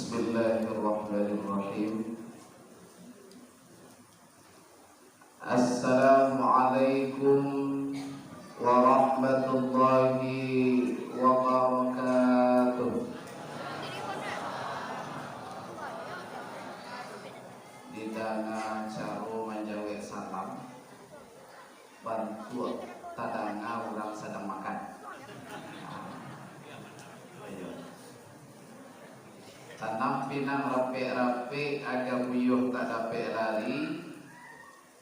Bismillahirrahmanirrahim. Assalamualaikum warahmatullahi wabarakatuh. Di dana caro menjawab salam bantu tadanga orang sedang makan. Tanam pinang rapi-rapi agak buyuh tak dapat lari.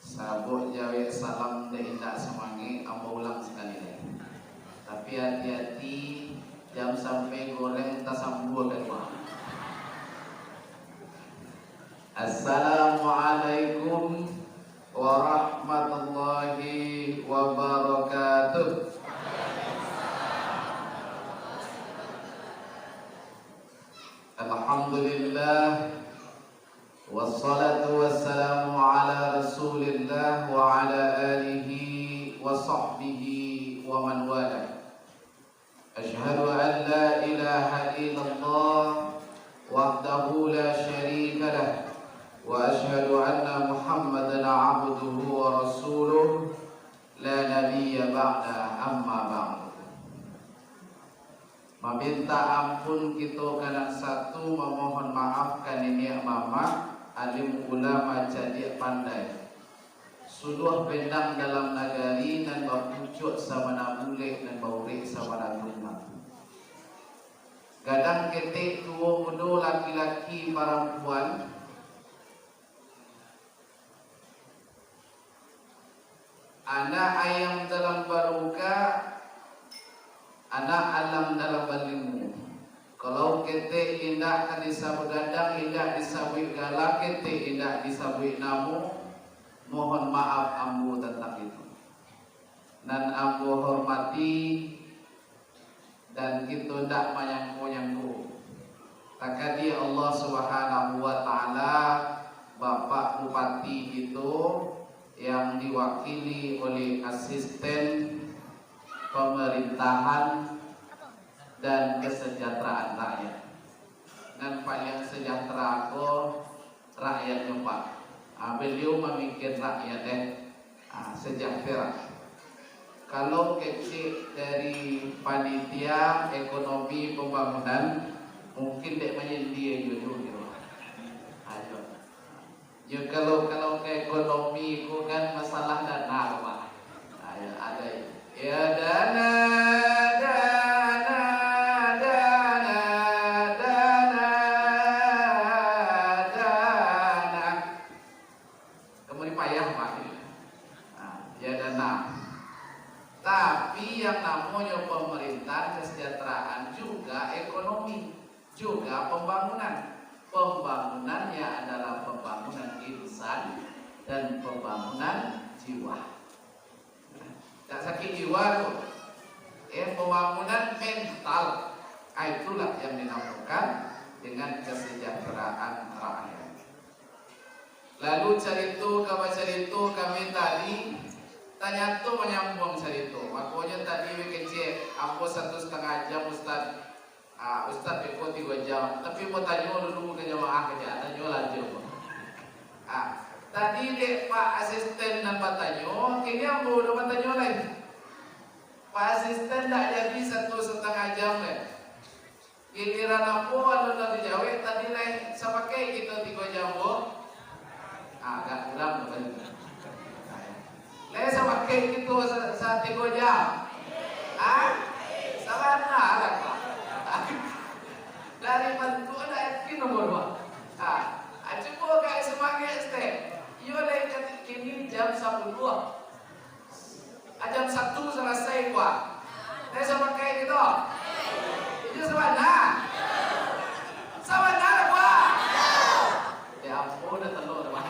Sabuk jawab salam dan indah semangi amba ulang sekali lagi. Tapi hati-hati jam sampai goreng tak sambung kedua. Assalamualaikum warahmatullahi wabarakatuh. Alhamdulillah, wassalatu wassalamu ala rasulillah wa ala alihi wa sahbihi wa man wala. Ashhadu an la ilaha illallah wahdahu la syarika lah, wa ashhadu anna muhammadan abduhu wa rasuluh la nabiyya ba'da, amma ba'du. Meminta ampun kita kadang satu, memohon maaf kan ini mama alim ulama jadi pandai suluh bendang dalam nagari dan berpucuk sama nabulek dan baurik sama nabulek. Kadang ketik tua muda laki-laki perempuan anak ayam dalam baruka, anak alam dalam balimu. Kalau kete indah kan disabut gadang, indah disabut galak, kete indah disabut namu. Mohon maaf ambu tentang itu. Dan ambu hormati dan kita tidak menyangku-nyangku. Takadi Allah Subhanahu wa taala Bapak Bupati itu yang diwakili oleh asisten pemerintahan dan kesejahteraan rakyat. Dan paling sejahtera aku rakyatnya Pak. Beliau memikir rakyat sejahtera. Kalau kecil dari panitia ekonomi pembangunan mungkin dek menyendiri gitu. Ayo. Ya kalau ke ekonomi itu kan masalah dana Pak. Ayo ada ya dana. Kemudian payah Pak. Ya dana. Tapi yang namanya pemerintah kesejahteraan juga ekonomi, juga pembangunan. Pembangunannya adalah pembangunan insan dan pembangunan jiwa. Tak sakit jiwa tuh, pembangunan mental. Itulah yang dinamakan dengan kesejahteraan rakyat. Lalu cerita kami tadi tanya tu menyambung cerita. Makanya tadi kecil, aku 1,5 jam Ustaz. Ustaz Eko 3 jam. Tapi mau tanya dulu ke jemaah kerja, tanya lanjut. Tadi dek Pak Asisten dan Pak Tanyo, kini aku udah Pak Tanyo lagi. Pak Asisten tak jadi 1,5 jam leh. Giliran aku ada dari Jawa tadi leh, sama kayak kita 3 jam bu. Agak kurang betul. Leh sama kayak gitu 3 jam. Sama lah Pak. Dari bentuk ada yakin nomor 2. Coba kayak semangat step. Yo leh kini jam 10. Jam 1 selesai Pak. Leh sama kayak gitu. Itu sama nah. Sama nah Pak. Ya ampun udah telur Pak.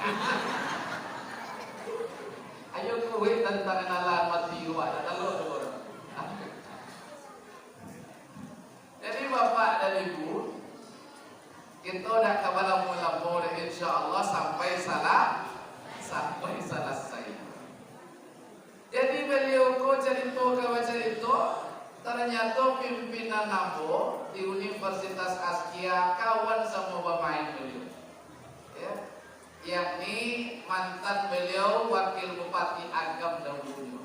Ayo kuih tentang kenalan mati Pak. Telur Pak. Jadi Bapak dan Ibu, kita dah kabar mula-mula insya-Allah sampai selesai. Jadi beliau ko cerita ternyata pimpinan nabo di Universitas Askia, kawan sama pemain beliau, ya, yakni mantan beliau wakil bupati Agam dahulu.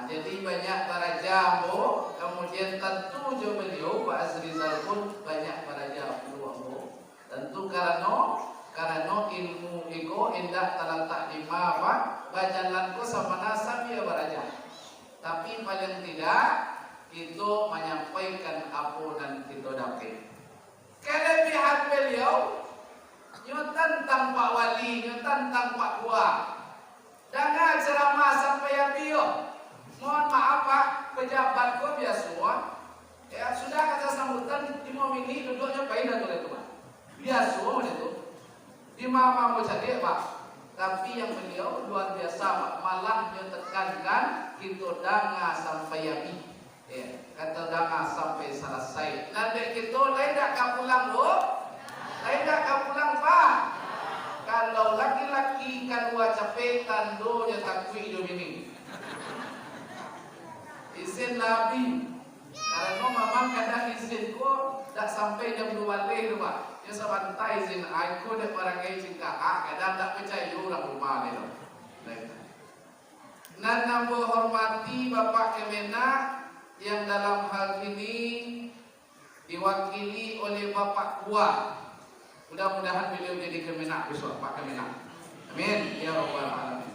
Jadi banyak para jamu, kemudian tentu juga beliau Pak Azrizal pun banyak para jamu. Tentu karena ilmu ego indah terletak di mana bajalanku sama nasab ya baraja. Tapi paling tidak itu menyampaikan apa dan kita dapat. Kelebihan beliau nyo tentang Pak Wali, nyo tentang Pak Buah. Jangan ceramah sampai yang bio. Mohon maaf Pak, pejabat kok biasa. Ya sudah kata sambutan 5 menit duduknya paling atau itu Pak. Biasa itu. Di mama mau jadi Pak. Tapi yang beliau luar biasa Pak, malah dia tekankan kita danga sampai yabi. Ya, kata danga sampai selesai. Nanti kita ledak ke pulang Bu. Ledak ke pulang Pak. Kalau laki-laki kan dua capek tandonya takwi hidup ini. Izin Nabi. Karena memang kadang izin ko tak sampai jam 2 leh Pak. Ya sebantai izin aku dak barang izin ka kadang tak percaya orang rumah ni. Dan nambah hormati Bapak Kemenak yang dalam hal ini diwakili oleh Bapak Kuah. Mudah-mudahan beliau jadi Kemenak besok Pak Kemenak. Amin ya rabbal alamin.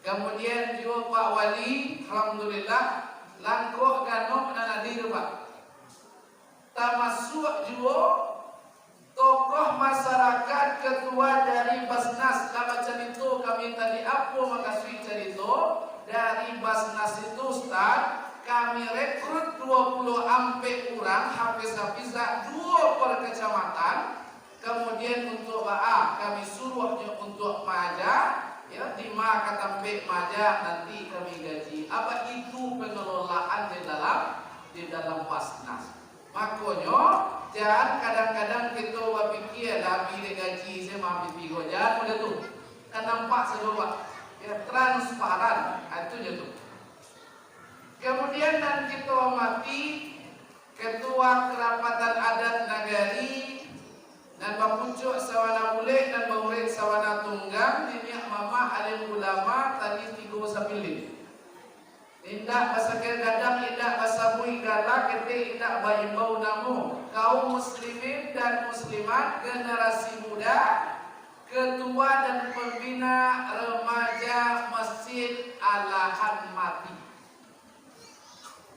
Kemudian juga Pak Wali, alhamdulillah langkah ganok dan hadir Pak. Termasuk juga tokoh masyarakat ketua dari Basnas. Kalau cerita kami tadi apa makasih cerita dari Basnas itu Ustaz, kami rekrut 20 ampe orang hafiz-hafizah 2 per kecamatan. Kemudian untuk kami suruhnya untuk maja. Ya, di katampe maja nanti kami gaji. Apa itu pengelolaan di dalam Basnas? Makanya jangan kadang-kadang kita berpikir tapi gaji saya mampu tiga jangan pada tu. Kan nampak sedua. Ya, transparan itu je tu. Kemudian dan kita amati Ketua Kerapatan Adat Nagari dan Bapucuk Sawana Bule dan Baurik Sawana Tunggang ini mama alim ulama tadi 3 sapilin. Indak basakir gadang, indak basabui galak, indak bayimbau namu. Kaum muslimin dan muslimat, generasi muda, ketua dan pembina remaja Masjid Alahan Mati.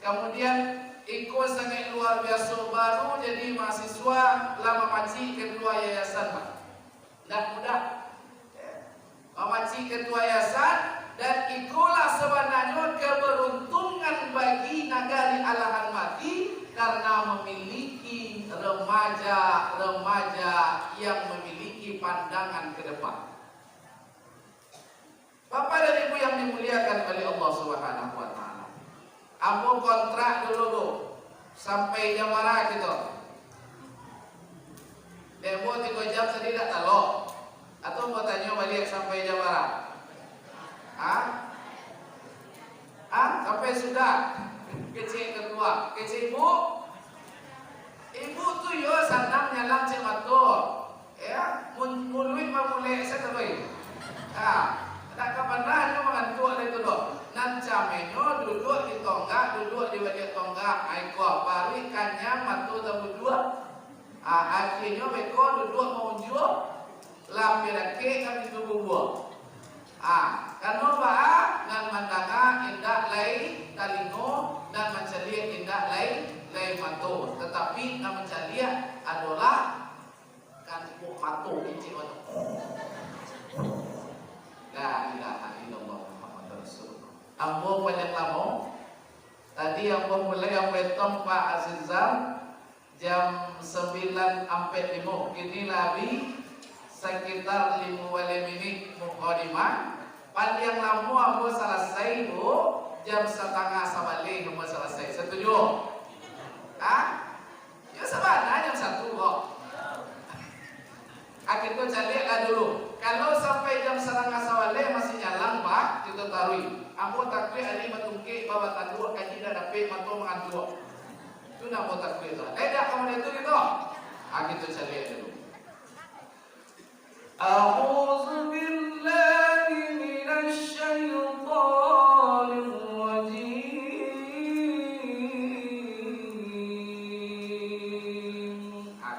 Kemudian ikut sangat luar biasa baru jadi mahasiswa lama maci ketua yayasan Pak. Dah mudah. Mamaci ketua yayasan dan ikulah sebenarnya keberuntungan bagi Nagari Alahan Mati karena memiliki remaja-remaja yang memiliki pandangan ke depan. Bapak dan Ibu yang dimuliakan oleh Allah Subhanahu wa taala. Ambo kontrak dulu Bu sampai jam mana gitu. Demo 3 jam tidak talok. Atau mau tanya balik sampai jam mana? Sampai sudah kecil ketua, kecil ibu tu yo senang nyalang cematur, ya, muluit mamulai saya terbaik. Tak kapan dah nyo mengantuk itu doh. Nan camenyo duduk di tonggak, duduk di balik tonggak, aiko parikannya matu tabu dua. Akhirnya beko duduk mau jual, lapirake kami tunggu buah. Karena nan mandanga indah lay talingo dan menceliak indah lay matu. Tetapi nan menceliak adalah kan matu inci matu. La ilaha illallah Muhammadur Rasulullah. Ambo banyak lama. Tadi ambo mulai sampai Pak Azizam jam 9 sampai 5. Kini lebih sekitar 5 menit mukadimah. Paling lama ambo selesai bu jam 1:30 sabalik ambo selesai. Setuju? Ya sebenarnya jam 1 kok. Kita carilah dulu. Kalau sampai jam 1:30 sawale masih nyalang Pak, kita taruh. Ambo takwi ali matungke bawa tanduk kaji dah dapat mato mengantuk. Itu nak buat takbir tu. Dah kamu itu gitu. Kita cari dulu. A'udzu billahi minasy syaithanir rajim.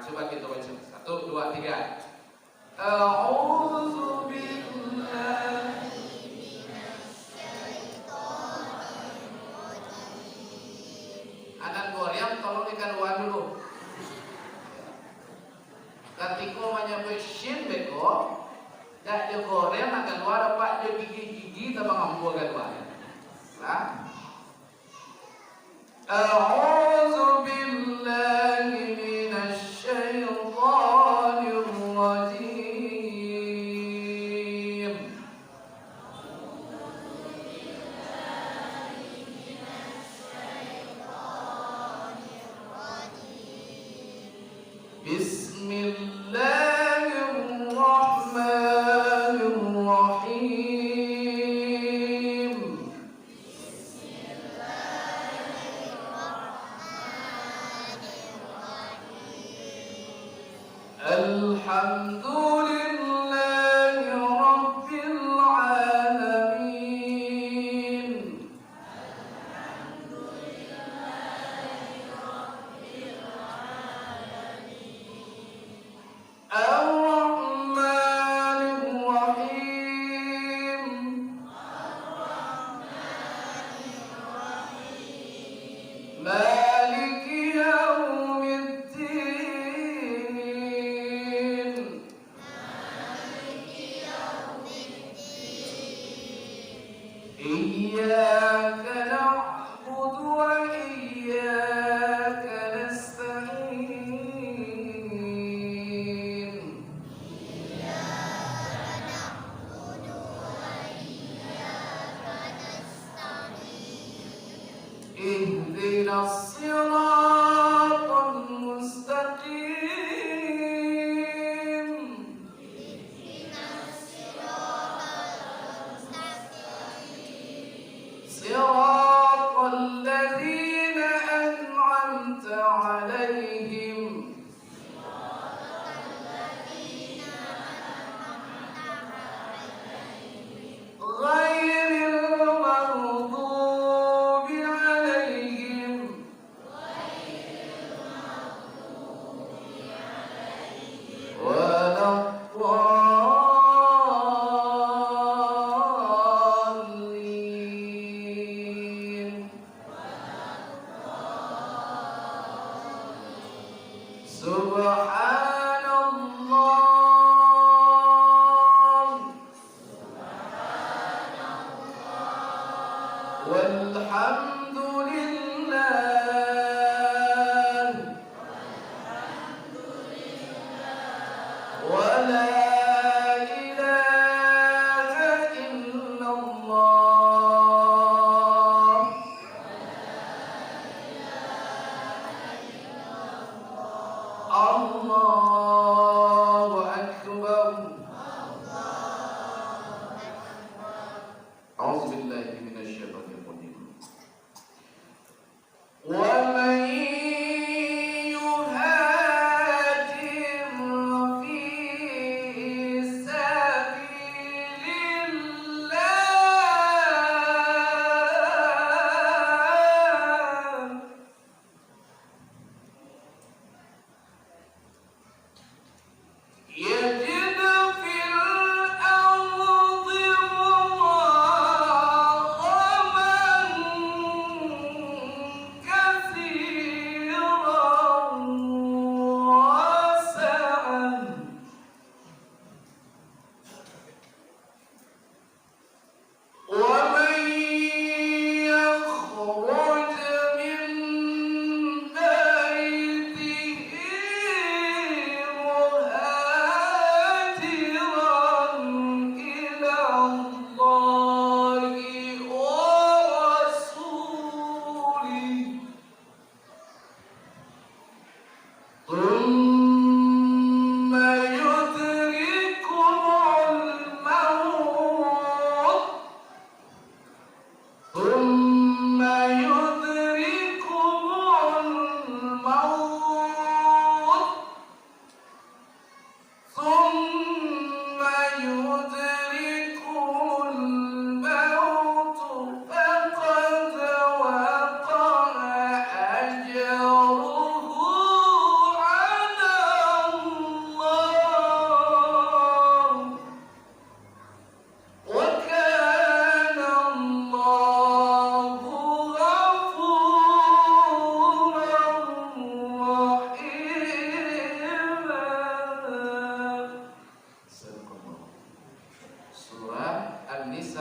Coba kita baca. 1, 2, 3. A'udzu billahi anak Korea tolong dikeluar dulu. Ketika menyampai shin beko, dak dia Korea nak keluar apa dia gigi-gigi tambah ngambil keluar. Nah. A'udzu billahi minasy syaithanir rajim. Bismillahirrahmanirrahim. Alhamdulillahi rabbil alamin. مالك يوم الدين. إياك نعبد وإياك نستعين. اهدنا الصراط المستقيم. صراط الذين أنعمت عليهم غير المغضوب عليهم ولا الضالين. Subhanallah walhamdulillah wa la ilaha illallah. Allahu akbar. A'udzu billahi minasy syaithanir rajim.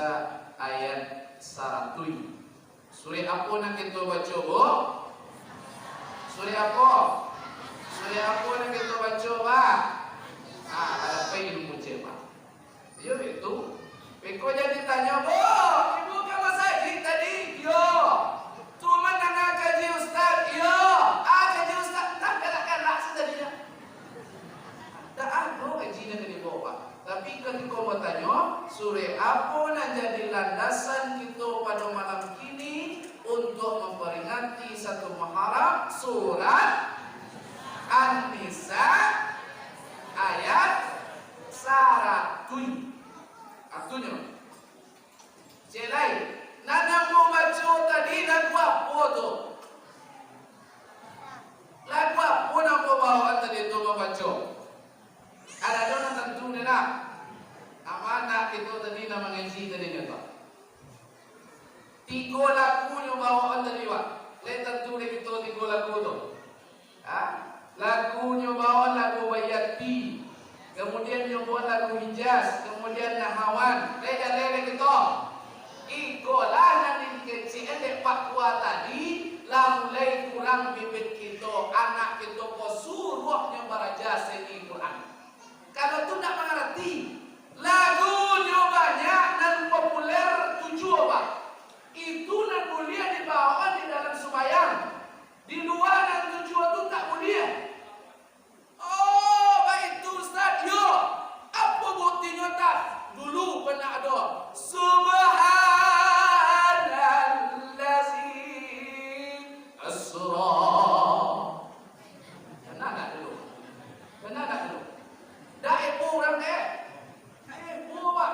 An-Nisa ayat 100. Surah apa nak kita baca, Bu? Surah apa? Surah apa nak kita baca, Pak? Apa ilmu Pak? Ya itu. Beko jadi tanya, Bu, ibu kan masjid tadi? Yo. Cuma nak kaji Ustaz? Yo. Kaji Ustaz. Tak galak-galak tadinya. Tak ada kaji nak dibawa. Tapi ketika mau tanya, surah apa nak jadi landasan kita pada malam ini untuk memperingati 1 Muharram? Surah An-Nisa ayat 100. Artinya, jelai. Nana mau baca tadi lagu apa tu? Lagu apa nak bawa tadi tu mau baca? Ada orang tentu ni nak. Amanah kita tadi nak mengaji tadi ni tu. 3 lagu yang bawa tadi Pak. Le tentu ni kita 3 lagu tu. Lagu yang bawa lagu Bayati. Kemudian yang buat lagu Hijaz, kemudian Nahawan. Lele kita. Ikolah nanti kecil dek Pak Tua tadi, lah mulai kurang bibit kita, anak kita ko suruhnya beraja seni Quran. Kalau tu nak mengerti, lagunya banyak dan populer 7 Pak. Itu nak boleh dibawa di dalam sembahyang. Di luar dan 7 itu tak boleh. Oh, baik itu Ustaz. Yo, apa buktinya tak? Dulu pernah ada. Subhanallazi asra. Benar tak dulu? Benar tak dulu? Dah ibu orang deh. Ibu Pak.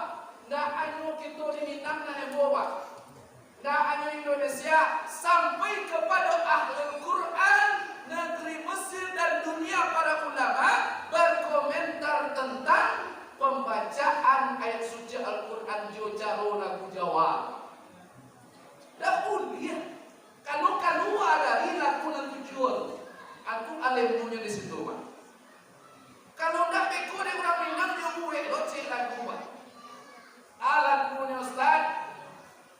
Dah anu kita di Minang dan ibu Pak. Dah anu Indonesia sampai kepada ahli Quran negeri Mesir dan dunia para ulama berkomentar tentang pembacaan ayat suci Al-Quran Jojaro lagu Jawa. Dah boleh. Kalau keluar dari lagu dan tujuan, aku alimnya di situ Pak. Kalau dah beko dia orang Minang dia buat locik lagu Pak. Lagunya Ustaz.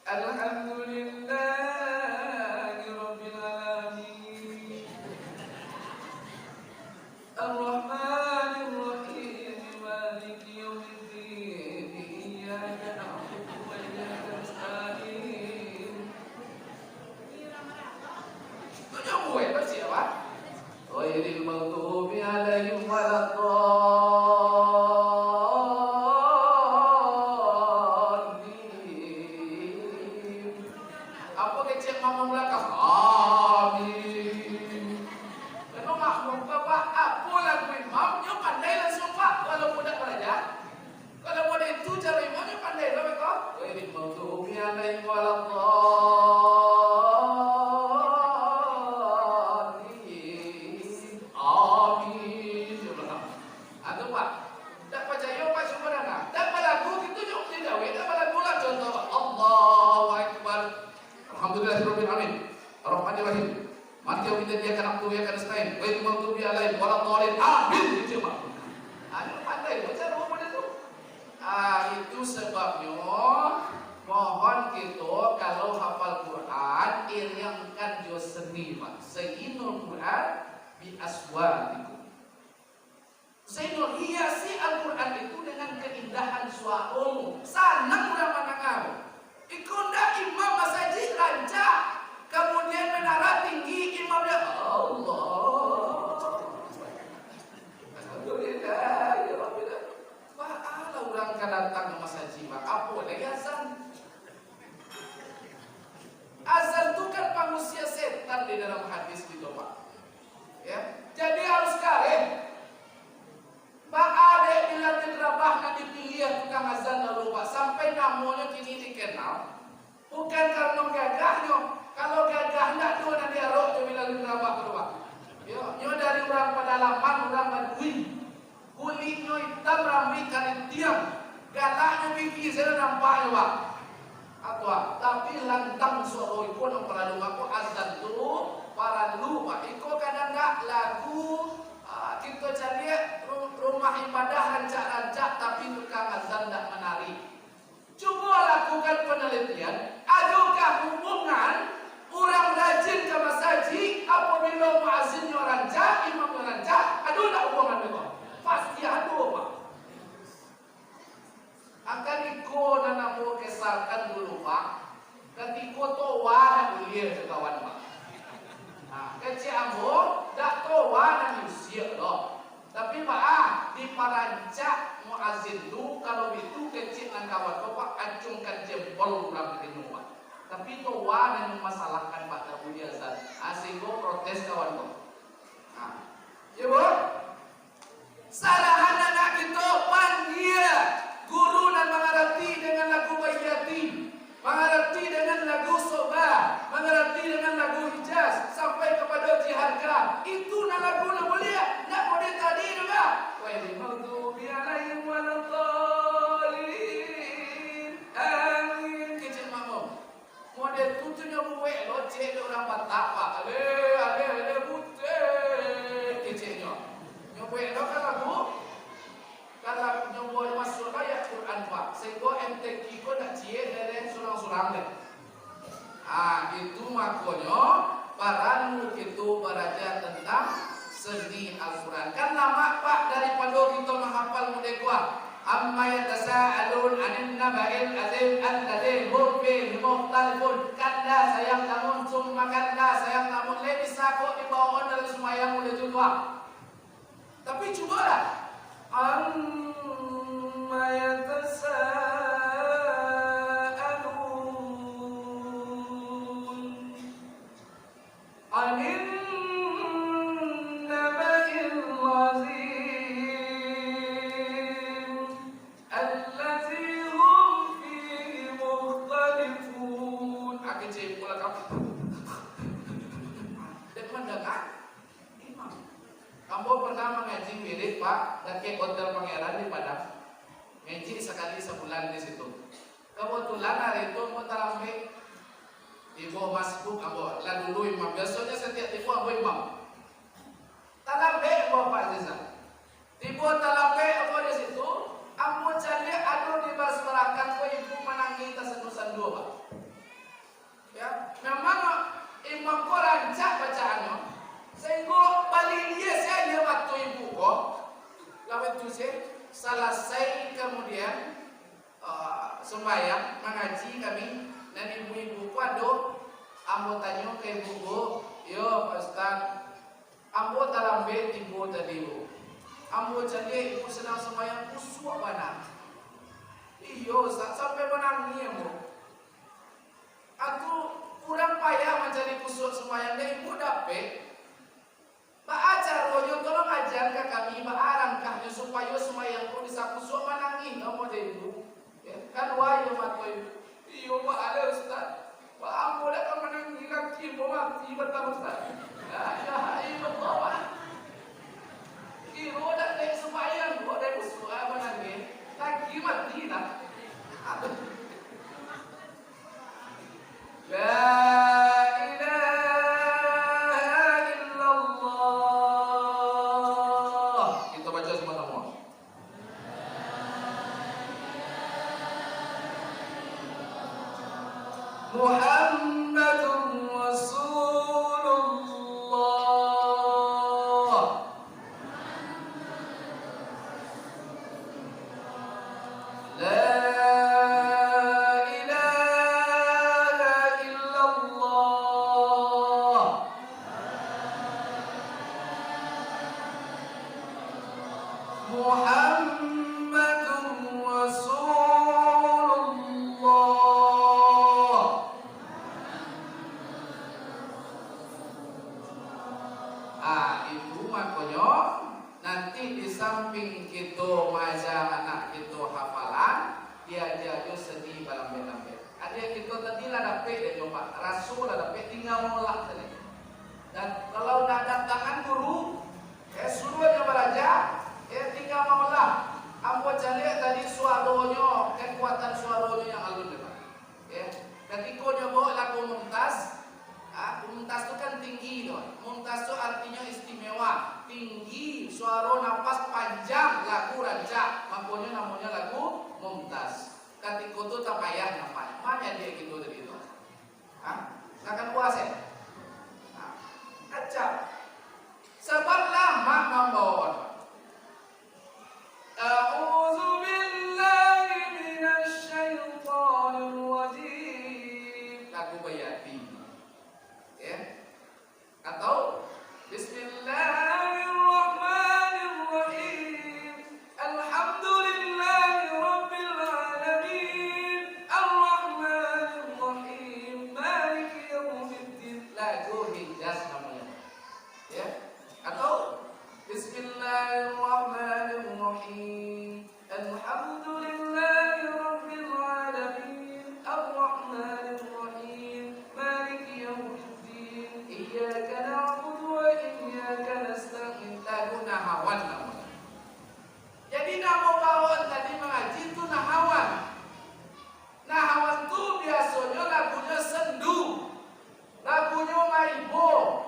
Alhamdulillahi Rabbil Alamin. Ar-Rahmanir Rahim. Maliki Yawmiddin. Iyyaka na'budu wa iyyaka nasta'in. Tu yang buat apa siapa? Ghairil maghdubi 'alaihim waladdallin. Apa kecil mama belakang? Amin. Kalau makmum Bapak, apa lagu imamnya pandai langsung Pak. Kalau budak belajar, kalau budak itu cara imamnya pandai lah mereka. Ghairil maghdubi 'alaihim waladdallin. Amin. Ada Pak. Tak percaya Pak sebenarnya. Tak lagu itu jauh tidak. Tak lagu lah contoh Pak. Allahu Akbar. Alhamdulillahirabbil alamin. Ar-Rahmanir Rahim. Maliki yaumiddin iyyaka na'budu wa iyyaka nasta'in. Ghairil maghdubi 'alaihim waladdallin. Amin. Itu Pak. Ada pandai baca rumah itu. Itu sebabnya mohon kita kalau hafal Quran iringkan jo seni Pak. Zainul Quran bi aswatikum. Zainul hiasi Al-Quran itu dengan keindahan suaramu. Sanang udah menangau. Ikundah imam masjid rancak. Kemudian menara tinggi imamnya Allah. Alhamdulillah ya Rabbil alamin. Wah, orang kan datang ke masjid Pak. Apa lagi azan? Azan itu kan manusia setan di dalam hadis gitu Pak. Ya, jadi harus kare. Pak Ade bila terabah nak dipilih tukang azan dulu Pak. Sampai namanya kini dikenal. Bukan karena gagahnya. Kalau gagah tidak tu nak dia roh bila terabah tu Pak. Ya, nyo dari orang pedalaman, orang Badui. Kulitnya hitam, rambut karet tiang. Galaknya gigi saya nampaknya Pak. Atau tapi lantang suara itu yang pernah aku azan tu para dulu Pak. Iko kadang tak lagu kita cari rumah ibadah rancak-rancak tapi tukang azan tak menarik. Coba lakukan misalkan dulu Pak, ketika toa nak kuliah ke kawan Pak. Kecil ambo dak toa nak usia loh. Tapi Pak di parancak muazin tu kalau itu kecil nan kawan Pak acungkan jempol kurang ketemu Pak. Tapi toa dan memasalahkan Pak Tabudia Zat. Sehingga protes kawan Pak. Ya Bu. Salahan anak kita panggil guru dan mengerti dengan lagu Bayyati, mengerti dengan lagu Soba, mengerti dengan lagu Hijaz sampai kepada Jiharka. Itu nak lagu nak boleh, nak boleh tadi juga. Wa maghdubi alaihim waladhdallin. Amin. Kecil makmum. Model tu tu buat locek orang Batak Pak. Ale putih kecilnya. Nyobuat lo kan lagu. Kalau nyoba masuk ayat Quran Pak, sehingga MTQ ko nak cie dari surang-surang deh. Itu makanya baranmu itu belajar tentang seni Al-Quran. Kan lama Pak daripada kita menghafal mudekwa. Amma yatasaalun 'anil naba'il azim alladzi hum fihi mukhtalifun. Kanda sayang namun summa kanda sayang namun le bisa kok dibawa dari semayang mulai juga. Tapi cobalah amma yatasaalun 'anil naba'il azim alladzi hum fihi mukhtalifun. Akan cek pula kamu. Dan mendengar imam. Kamu pernah mengaji wirid Pak dan ke hotel Pangeran di Padang. Ngaji sekali sebulan di situ. Kebetulan hari itu mau tarawih ibu masbuk ambo. Lah dulu imam. Biasanya setiap ibu ambo imam. Tarawih ambo Pak Zizan. Ibu tarawih ambo di situ. Ambo cari adu dibasmarakan ko ibu menangi tasendusan dua Pak. Ya, memang imam ko rancak bacaannya. Sehingga balik dia saya waktu ibu kok lawan tu saya selesai kemudian sembahyang mengaji kami dan ibu-ibu ku ado ambo tanya ke ibu, yo Pak Ustaz, ambo dalam bed ibu tadi bu, ambo jadi ibu sedang sembahyang kusuk mana, iyo sampai menangis bu, aku kurang payah mencari kusuk sembahyang dan ibu dapet. Pak ajar royo tolong ajar ke kami arangkahnya supaya semayang pun bisa kusuk menangin kamu deh ibu. Kan wayo matoi. Iyo Pak ada Ustaz. Pak ambo dah kan menangin kaki mau mati betul Ustaz. Ya Allah Pak. Iyo dah naik semayang kok dah kusuk menangin. Lagi mati dah. Muhammadur Rasulullah. La ilaha illallah. Muhammadur Rasulullah. Itu makanya nanti di samping kita mengajar anak kita hafalan, dia jaga sedih balambe-lambe. Ada yang kita tadi lah dapat dia coba, rasul lah dapat tinggal molak tadi. Dan kalau dah datangkan guru, suruh dia belajar, tinggal molak. Ambo cari tadi suaranya, kekuatan suaranya yang alun depan. Ketika dia bawa lagu Mumtaz. Mumtaz itu kan tinggi loh. Mumtaz itu artinya istimewa, tinggi, suara nafas panjang, lagu rancak, makanya namanya lagu Mumtaz. Ketika itu tak payah namanya, mana dia gitu dari itu? Akan puas ya? Acap. Sebab lama membawa. A'udzu billahi minasy syaithanir lagu bayati. Ya. Atau Bismillahirrahmanirrahim. Alhamdulillahirabbil alamin. Arrahmanirrahim. Maliki yaumiddin. Lagu Hijaz namanya. Ya. Atau Bismillahirrahmanirrahim. Alhamdulillahirabbil alamin. Arrahmanirrahim. Maliki yaumiddin. Iyyaka na'budu wa iyyaka nasta'in. Lagu Nahawan namanya. Jadi nama bawaan tadi mengaji itu Nahawan. Nahawan itu biasanya lagunya sendu, lagunya maibo.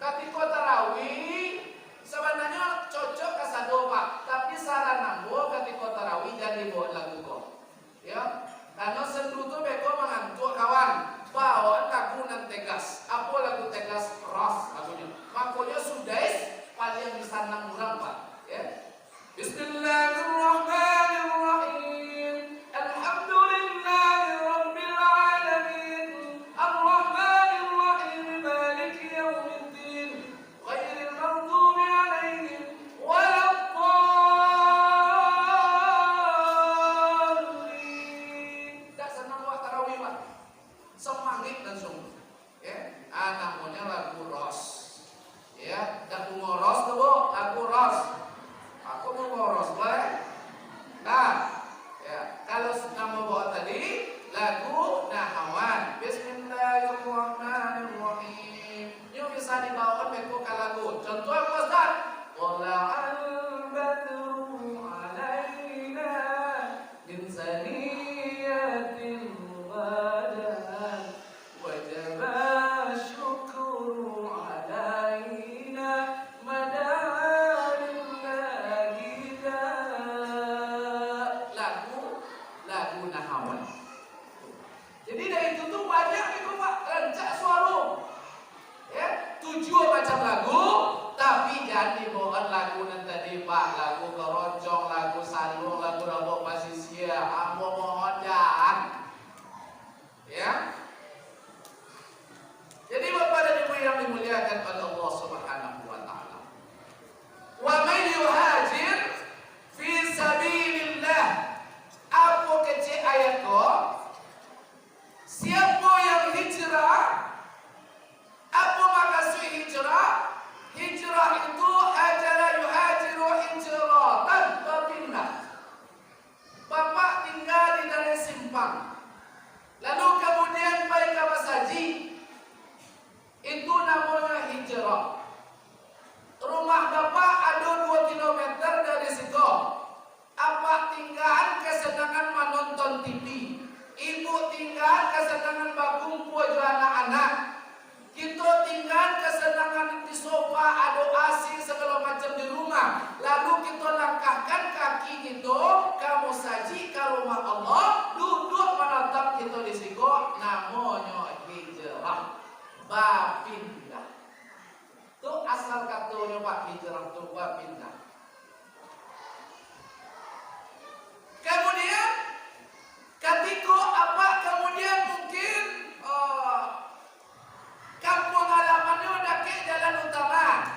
Ketika tarawih sebenarnya cocok kasadopa, tapi saran nambo ketika tarawih jadi bawa lagu kok. Ya, karena sendu itu beko mengantuk kawan. Bawaan lagu nan tegas. Apa lagu tegas? Ras lagunya. Makanya sudais paling bisa nang urang Pak. Ya. Bismillahirrahmanirrahim. Alhamdulillahirabbil alamin. Arrahmanirrahim. Maliki yaumiddin. Ghairil maghdubi alaihim waladdallin. Tak senang buat tarawih Pak. Semangat langsung. Ya, namanya lagu ros. Ya, lagu ngoros tuh Bu, lagu ros. Aku mau ngoros, boleh? Nah, ya, kalau nama bawa tadi lagu Nahawan. Bismillahirrahmanirrahim. Yuk bisa dibawakan beko ke lagu. Contoh apa Ustaz? Wala'al badru alaina min saniyatil badan wajaba syukru alaina madalil lagida. Lagu Nahawan. Jadi dari itu tuh banyak itu Pak, rancak suara. Ya, 7 macam lagu, tapi jangan dibawa lagu nan tadi Pak, lagu keroncong, lagu salung, lagu rabok pasisia. Ambo mohon jangan. Ya. Jadi Bapak dan Ibu yang dimuliakan oleh Allah Subhanahu wa taala. Wa may yuhajir fi sabilillah. Apa kecil ayat ko? Siapa yang hijrah? Apa maksud hijrah? Hijrah itu hajara yuhajiru hijratan, berpindah. Bapak tinggal di dalam simpang, lalu kemudian pergi ke Masaji. Itu namanya hijrah. Rumah Bapak ada 2 kilometer dari situ. Apa tinggal kesenangan menonton TV. Ibu tinggal kesenangan berkumpul dengan anak-anak. Kita tinggal kesenangan di sofa, ada AC segala macam di rumah. Lalu kita langkahkan kaki kita ke Masaji, ke rumah Allah, duduk menatap kita di situ. Namanya hijrah. Bapindah. Itu asal katanya Pak, hijrah itu bapindah. Kemudian ketika apa? Kemudian mungkin kampung halamannya udah ke jalan utama.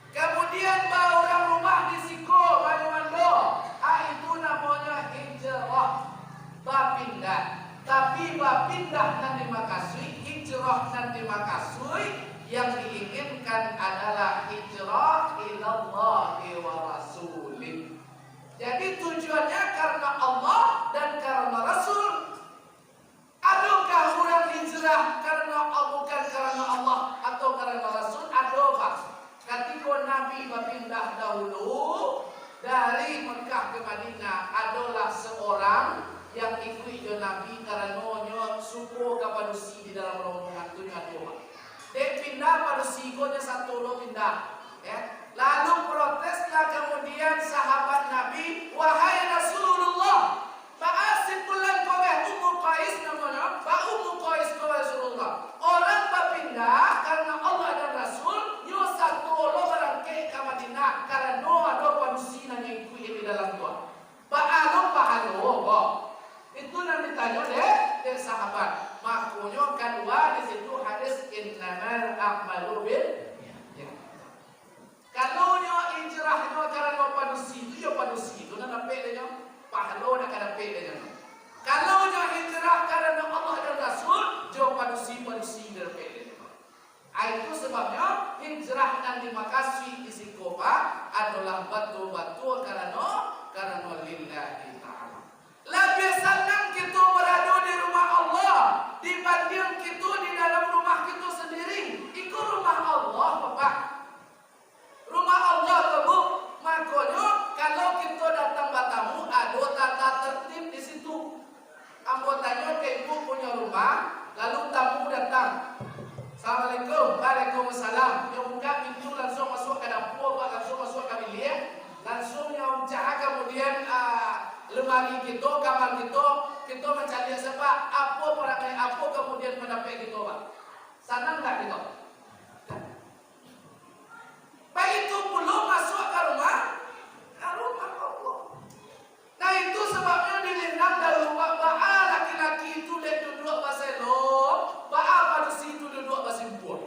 Kemudian bawa orang rumah di Siko, Banyuwanto. Itu namanya hijrah. Bapindah. Tapi bapindah nanti makasui, hijrah nanti makasui. Yang diinginkan adalah hijrah ilallahi wa rasulih. Jadi tujuannya karena Allah dan karena Rasul. Adakah orang hijrah karena bukan karena Allah atau karena Rasul? Adakah? Ketika Nabi berpindah dahulu dari Mekah ke Madinah, adalah seorang yang ikut Nabi karena suku kapadusi di dalam rombongan itu nyawa. Dia pindah pada sikonya satu lo pindah. Ya. Lalu proteslah kemudian sahabat Nabi, wahai Rasulullah, ba'asikulan kowe Ummu Qais namanya, Ummu Qais kowe Rasulullah. Orang berpindah karena Allah dan Rasul, yo satu lo berangkat ke Madinah karena ada padusi yang ikut di dalam tua. Ba'alo. Itu nanti tanya deh sahabat, maku Makanya kedua di situ hadis innamal a'malu bil. Kalau nyo hijrahnya karena padusi itu, ya padusi itu nak dapat dia, pahala nak dapat dia. Kalau nyo hijrah karena Allah dan Rasul, jo padusi dia dapat dia. Itu sebabnya hijrah yang dimakasih di sikopa adalah batu-batu karena lillahi ta'ala. Lebih senang kita berada di rumah Allah dibanding kita di dalam rumah kita sendiri. Itu rumah Allah, Bapak. Rumah Allah Bu. Makanya kalau kita datang bertamu, ada tata tertib di situ. Anggotanya ke ibu punya rumah, lalu tamu datang. Assalamualaikum, waalaikumsalam. Yang buka pintu langsung masuk ke dapur, langsung masuk ke bilik, langsung yang jaga kemudian lemari kita, kamar kita mencari siapa, apa perangai apa kemudian mendapat kita, Pak. Senang tak kita? Baik itu belum masuk ke rumah Allah. Nah itu sebabnya diminang dari ba'a laki-laki itu dia duduk baselo, ba'a manusia itu duduk basimpur.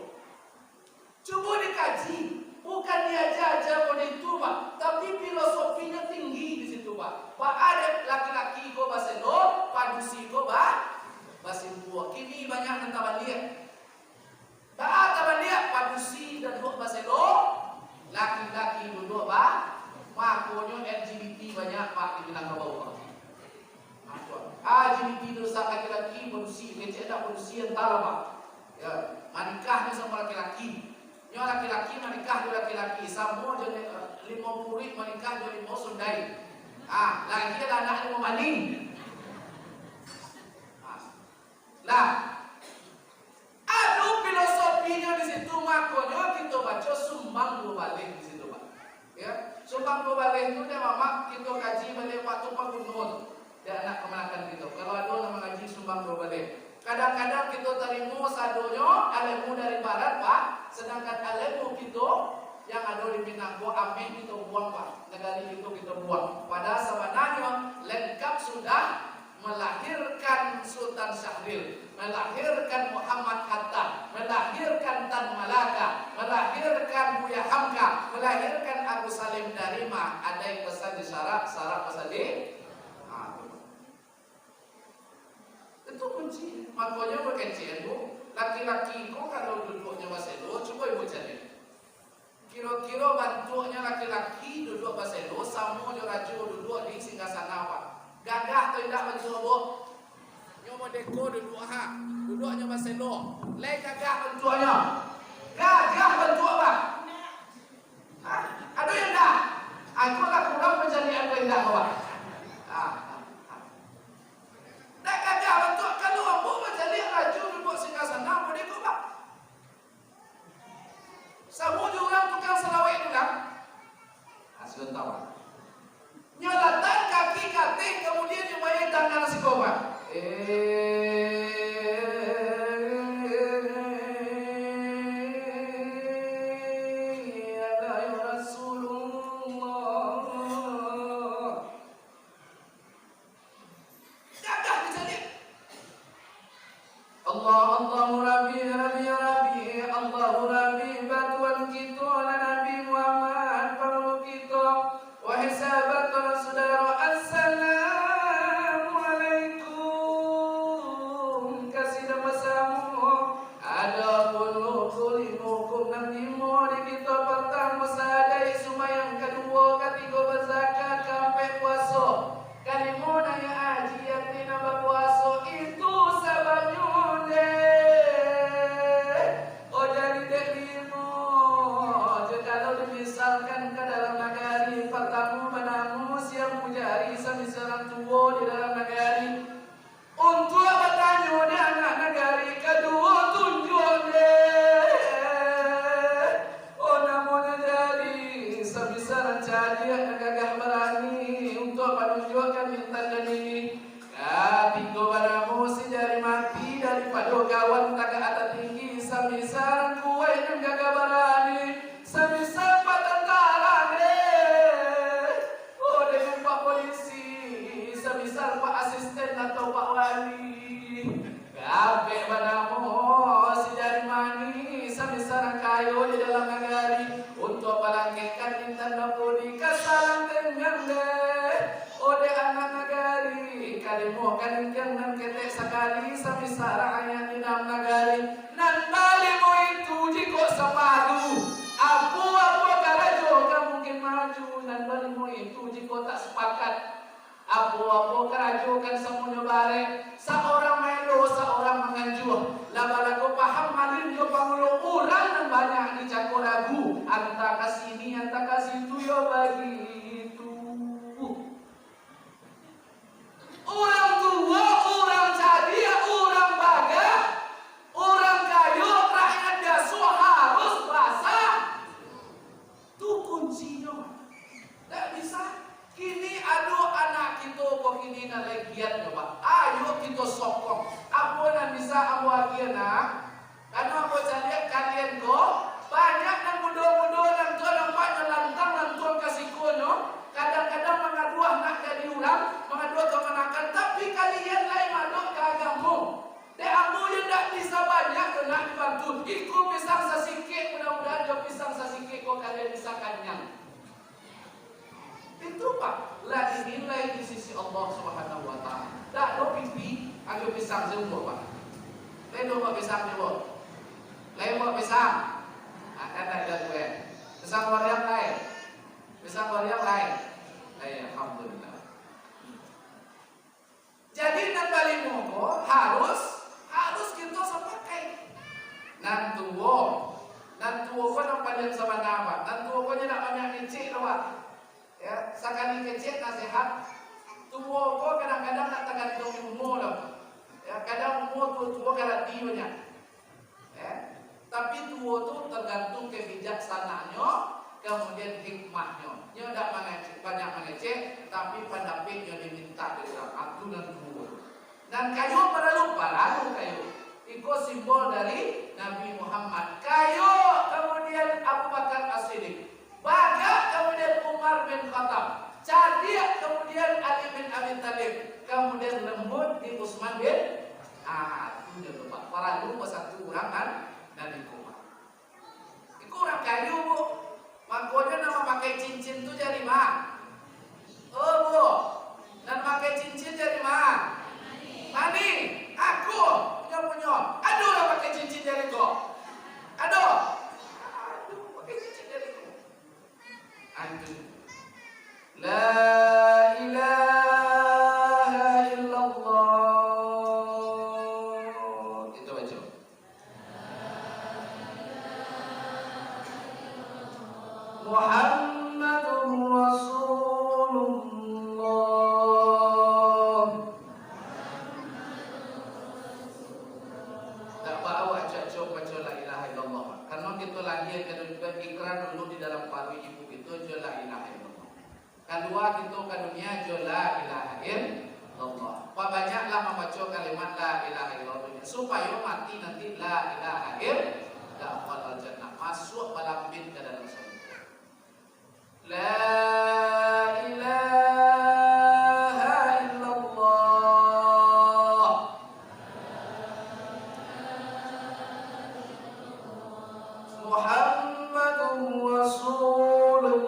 Coba dikaji, bukan dia aja boleh itu Pak, tapi filosofinya tinggi di situ Pak. Ba'a laki-laki ko baselo, manusia ko basimpur. Kini banyak yang tabaliak. Ba'a tabaliak, manusia dan duduk baselo. Laki-laki duduk makanya LGBT banyak Pak di Minangkabau. LGBT dosa laki-laki manusia, kecil ada manusia entah Pak. Ya, menikahnya sama laki-laki. Yang laki-laki menikah dengan laki-laki, sama jadi 5 murid menikah jadi 5 sundai. Lagi ada anak 5 maning. Aduh filosofinya di situ makanya kita baca sumbang dua balik di situ Pak. Ya, sumbang dua balik itu dia mama kita kaji balik waktu Pak Gunung. Dia anak kemenakan gitu. Kalau ada nama ngaji sumbang dua balik. Kadang-kadang kita terima sadonya alemu dari barat Pak, sedangkan alemu kita yang ada di Minangkabau amin kita buang Pak. Negari itu kita buang. Padahal sebenarnya lengkap sudah melahirkan Sultan Syahrir, melahirkan Muhammad Hatta, melahirkan Tan Malaka, melahirkan Buya Hamka, melahirkan Abu Salim Darima. Ada yang pesan di syarat pesan di itu kunci. Makanya berkecil Bu, laki-laki kok kalau duduknya baselo, coba Ibu cari. Kira-kira bentuknya laki-laki duduk baselo, sama rajo duduk di singgasana Pak. Gagah atau tidak bentuk Bu? Nyoba deko duduk duduknya baselo. Lai gagah bentuknya. Gagah bentuk Pak. Ada yang tak? Aku tak kurang mencari apa yang tak Pak. Tak gagah bentuk kalau ambo mencari raju duduk singgasana apa deko Pak? Sama orang tukang selawat itu kan? Hasil tahu. Nyolatan kaki kating kemudian nyumain tangan si koba. Ya Rasulullah. Gagah dijadi. Allahu Rabbi Rabbi Rabbi Allahu Rabbi batuan kita ala Nabi Muhammad perlu kita wahai sahabat para saudara assalamualaikum kasih dan bersama adapun nukulimukum nanti di kita pertama sadai sumayang kedua ketiga berzakat sampai puasa kalimuna ya aji yatina berpuasa itu sababnya misalkan ke dalam negari pertama menamu siang mujari semisaran tua di dalam negari untuk bertanya di anak negari kedua tunjuk namanya jadi semisaran jadi gagah berani untuk menunjukkan minta ini ketiga baramu si jari mati daripada kawan tak atas tinggi semisaran kuai dan gagah berani semisal Pak tentara dengan Pak polisi, semisal Pak asisten atau Pak wali, kabeh pada nagari sa misara ayan inam nagari nan bali mo itu jiko sa madu apo karajo ka mungkin maju nan bali mo itu jiko tak sepakat apo karajo kan semuanya bare seorang melo seorang menganjur labalago paham malin yo pangulo urang nan banyak di cakoragu anta kasini anta kasitu yo bagi orang tua, orang cadia, orang baga, orang kayu, rakyat dasu harus basah. Itu kuncinya. Tak bisa. Kini aduh anak kita kok kini nak legiat coba. Ayo kita sokong. Apa yang bisa aku agian nak? Karena aku cari kalian kok banyak yang muda-muda yang tuan nampaknya lantang dan tuan kasih kono. Kadang-kadang mengaduah nak jadi orang, mengaduah kemenakan, tapi kalian lain maduk ke agama. Dan aku yang tak bisa banyak nak dibantu. Ikut pisang sesikit, mudah-mudahan jauh pisang sesikit kok kalian bisa kenyang. Itu pak, lah dinilai di sisi Allah Subhanahu Wa Taala. Tak lo pipi, aku pisang semua pak. Lain lo pisang semua. Lain lo pisang. Akan ada gue. Pisang varian lain. Pisang varian lain. Alhamdulillah. Jadi nan bali moko harus kita sepakai. Nan tuwo ko nang panjang sama nama. Nan tuwo ko nya nak banyak kecil lawa. Ya, sekali kecil nasihat. Tuwo ko kadang-kadang nak tergantung umur lah. Ya, kadang umur tuwo kada tionya. Ya. Tapi tuwo tu tergantung kebijaksanaannya. Kemudian hikmahnya, dia tidak banyak mengecek, tapi pendampingnya diminta dari aku dan tubuh. Dan kayu perlu kayu. Itu simbol dari Nabi Muhammad. Kayu kemudian Abu Bakar As-Siddiq, baga kemudian Umar bin Khattab, cadia kemudian Ali bin Abi Thalib, kemudian lembut di Utsman bin itu dia lupa. Para dulu satu orang kan Nabi Muhammad. Itu orang kayu bu. Makanya nama pakai cincin tu jadi mah. Oh bu, dan pakai cincin jadi mah. Mani, aku punya. Aduh lah pakai cincin jadi kok. Aduh pakai cincin jadi kok. Aduh. La ilaha illallah. Itu aja. Muhammadur Rasulullah. Tak bawa cak-cok baca la ilaha illallah. Karena kita lahir ke ikrar dulu di dalam paru ibu itu jo la ilaha illallah. Kedua kita ke dunia jo la ilaha illallah. Banyaklah membaca kalimat la ilaha illallah supaya mati nanti la ilaha illallah jannah masuk dalam bin ke dalam surga. La ilaha illallah. Muhammadur Rasulullah.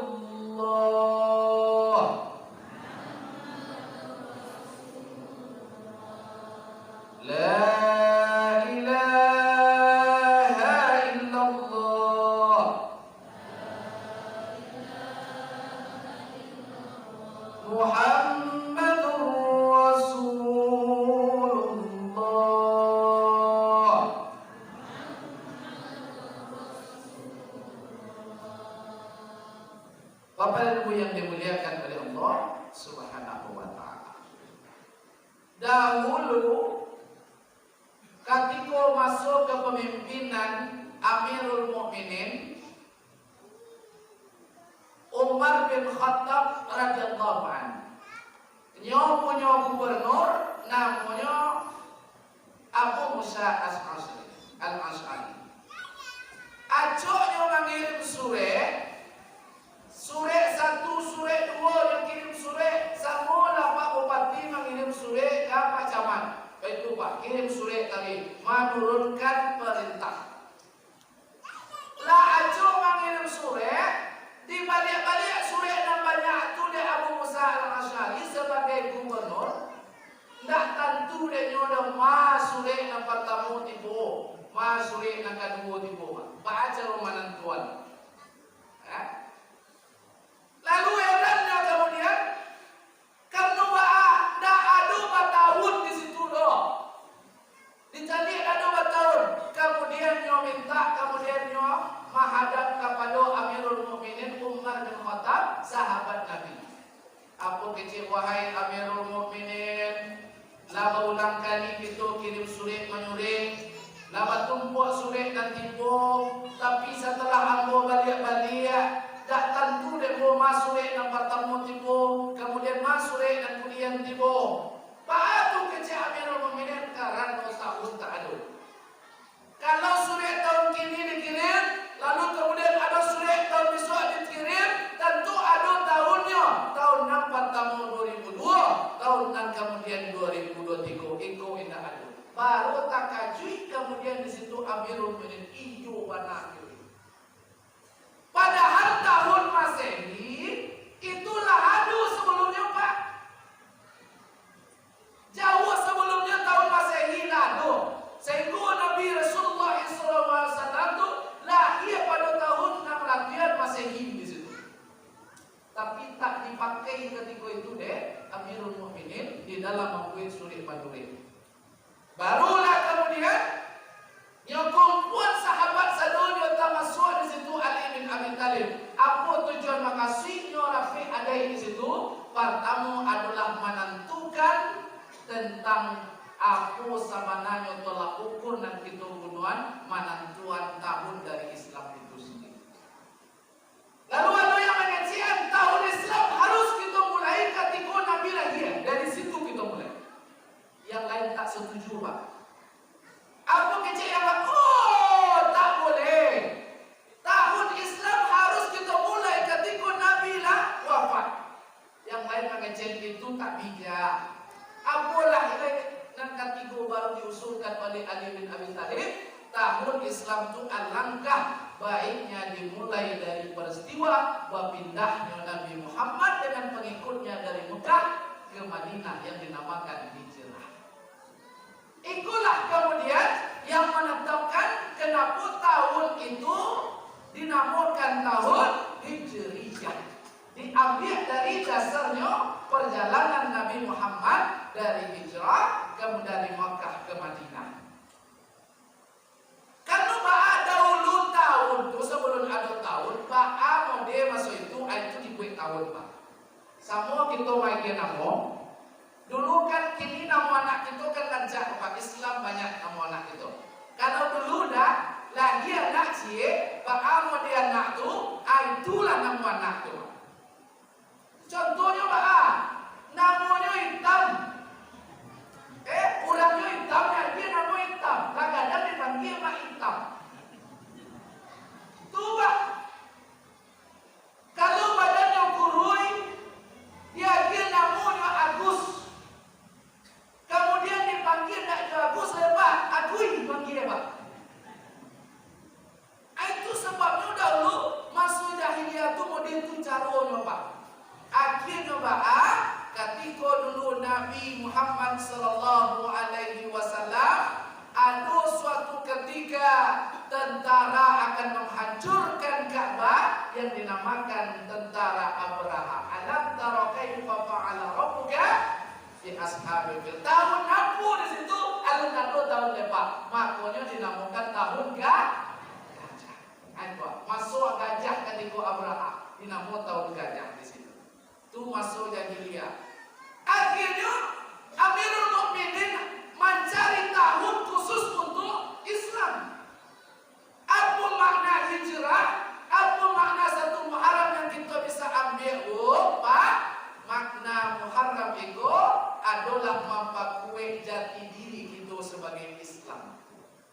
La Bapak dan Ibu yang dimuliakan oleh Allah Subhanahu wa Ta'ala. Dahulu ketika masuk ke pemimpinan Amirul Mukminin Umar bin Khattab radhiyallahu anhu, punya gubernur namanya Abu Musa Al-Ash'ari. Acoknya mengirim surat 1, surat 2 yang kirim surat, semua Pak Bupati mengirim surat ke Pak Camat. Baik Pak, kirim surat tadi menurunkan perintah. Lah aco mengirim surat, di balik-balik surat yang banyak itu dia Abu Musa Al-Ash'ari sebagai gubernur dah tentu dia nyoda masuk na pertama tibo, masuk na kedua tibo. Baca romanan Tuhan. Lalu herannya kemudian karena dah ada bertahun di situ doh. Dicari ada bertahun. Kemudian nyo minta, kemudian nyo menghadap kepada Amirul Mukminin Umar bin Khattab, sahabat Nabi. Apa kecil wahai Amirul Mukminin, lama ulang kali kita kirim surat menyurat, lama tumpuk surat dan tipu, tapi setelah ambo balik-balik, tak tentu dia mau masuk dan bertemu tipu, kemudian masuk dan kemudian tipu. Apa kecil Amirul Mukminin karena tahun tak ada. Kalau surat tahun kini dikirim, lalu kemudian ada surat tahun besok dikirim, tentu ada tahunnya. Tahun 6 pertama 2002, tahun 6 kemudian 2023, iko indah ada. Baru tak kajui, kemudian di situ Amirul Mukminin hijau warna biru. Padahal tahun Masehi itulah ada sebelumnya, Pak. Jauh sebelumnya tahun Masehi lalu. Sehingga Nabi Rasulullah SAW itu lahir pada tahun 600 Masehi di situ. Tapi tak dipakai ketika itu deh Amirul Mukminin di dalam membuat surat manurit. Barulah kemudian yang kumpulan sahabat sadonya termasuk di situ Ali bin Abi Thalib. Apa tujuan makasihnya Rafi ada di situ? Pertama adalah menentukan tentang apa samananya tolak ukur dan kita bunuhan menentuan tahun dari Islam itu sendiri. Lalu ada yang mengatakan tahun Islam harus kita mulai ketika Nabi lahir. Dari situ kita mulai. Yang lain tak setuju, Pak. Apa kecil yang Pak? Oh, tak boleh. Tahun Islam harus kita mulai ketika Nabi lah wafat. Yang lain mengatakan itu tak bijak. Apalah dan ketiga baru diusulkan oleh Ali bin Abi Thalib, tahun Islam itu alangkah baiknya dimulai dari peristiwa berpindahnya Nabi Muhammad dengan pengikutnya dari Mekah ke Madinah yang dinamakan hijrah. Itulah kemudian yang menetapkan kenapa tahun itu dinamakan tahun Hijriyah. Diambil dari dasarnya perjalanan Nabi Muhammad dari hijrah kemudian dari Makkah ke Madinah. Kalau ada dahulu tahun itu sebelum ada tahun, Pak mode masuk itu dibuat tahun, Pak. Sama kita lagi nama. Dulu kan kini nama anak kita kan lancar, Pak. Islam banyak nama anak itu. Kalau dulu dah lagi anak cie, Pak mode anak tu, itulah nama anak tu. Contohnya Pak, namanya hitam. Orangnya hitam, dia nama hitam. Kadang-kadang dipanggil Pak Hitam. Tuh Pak, kalau badannya kurui, dia namanya Agus. Kemudian dipanggil tak Agus, Pak, Agui dipanggil Pak. Itu sebabnya dahulu masuk jahiliyah itu model itu caranya Pak. Akhirnya Pak, ketika dulu Nabi Muhammad sallallahu alaihi wasallam ada suatu ketika tentara akan menghancurkan Ka'bah yang dinamakan tentara Abraha. Alam tara kaifa fa'ala rabbuka bi ashabil fil. Tahun apa di situ? Alun-alun tahun lepas. Makanya dinamakan tahun gajah. Ayo, masuk gajah ketika Abraha. Dinamakan tahun gajah di situ. Itu masuk jahiliyah. Akhirnya Amirul Mukminin mencari tahun khusus untuk Islam. Apa makna hijrah? Apa makna satu Muharram yang kita bisa ambil? Pak, makna Muharram itu adalah mempakui jati diri kita sebagai Islam.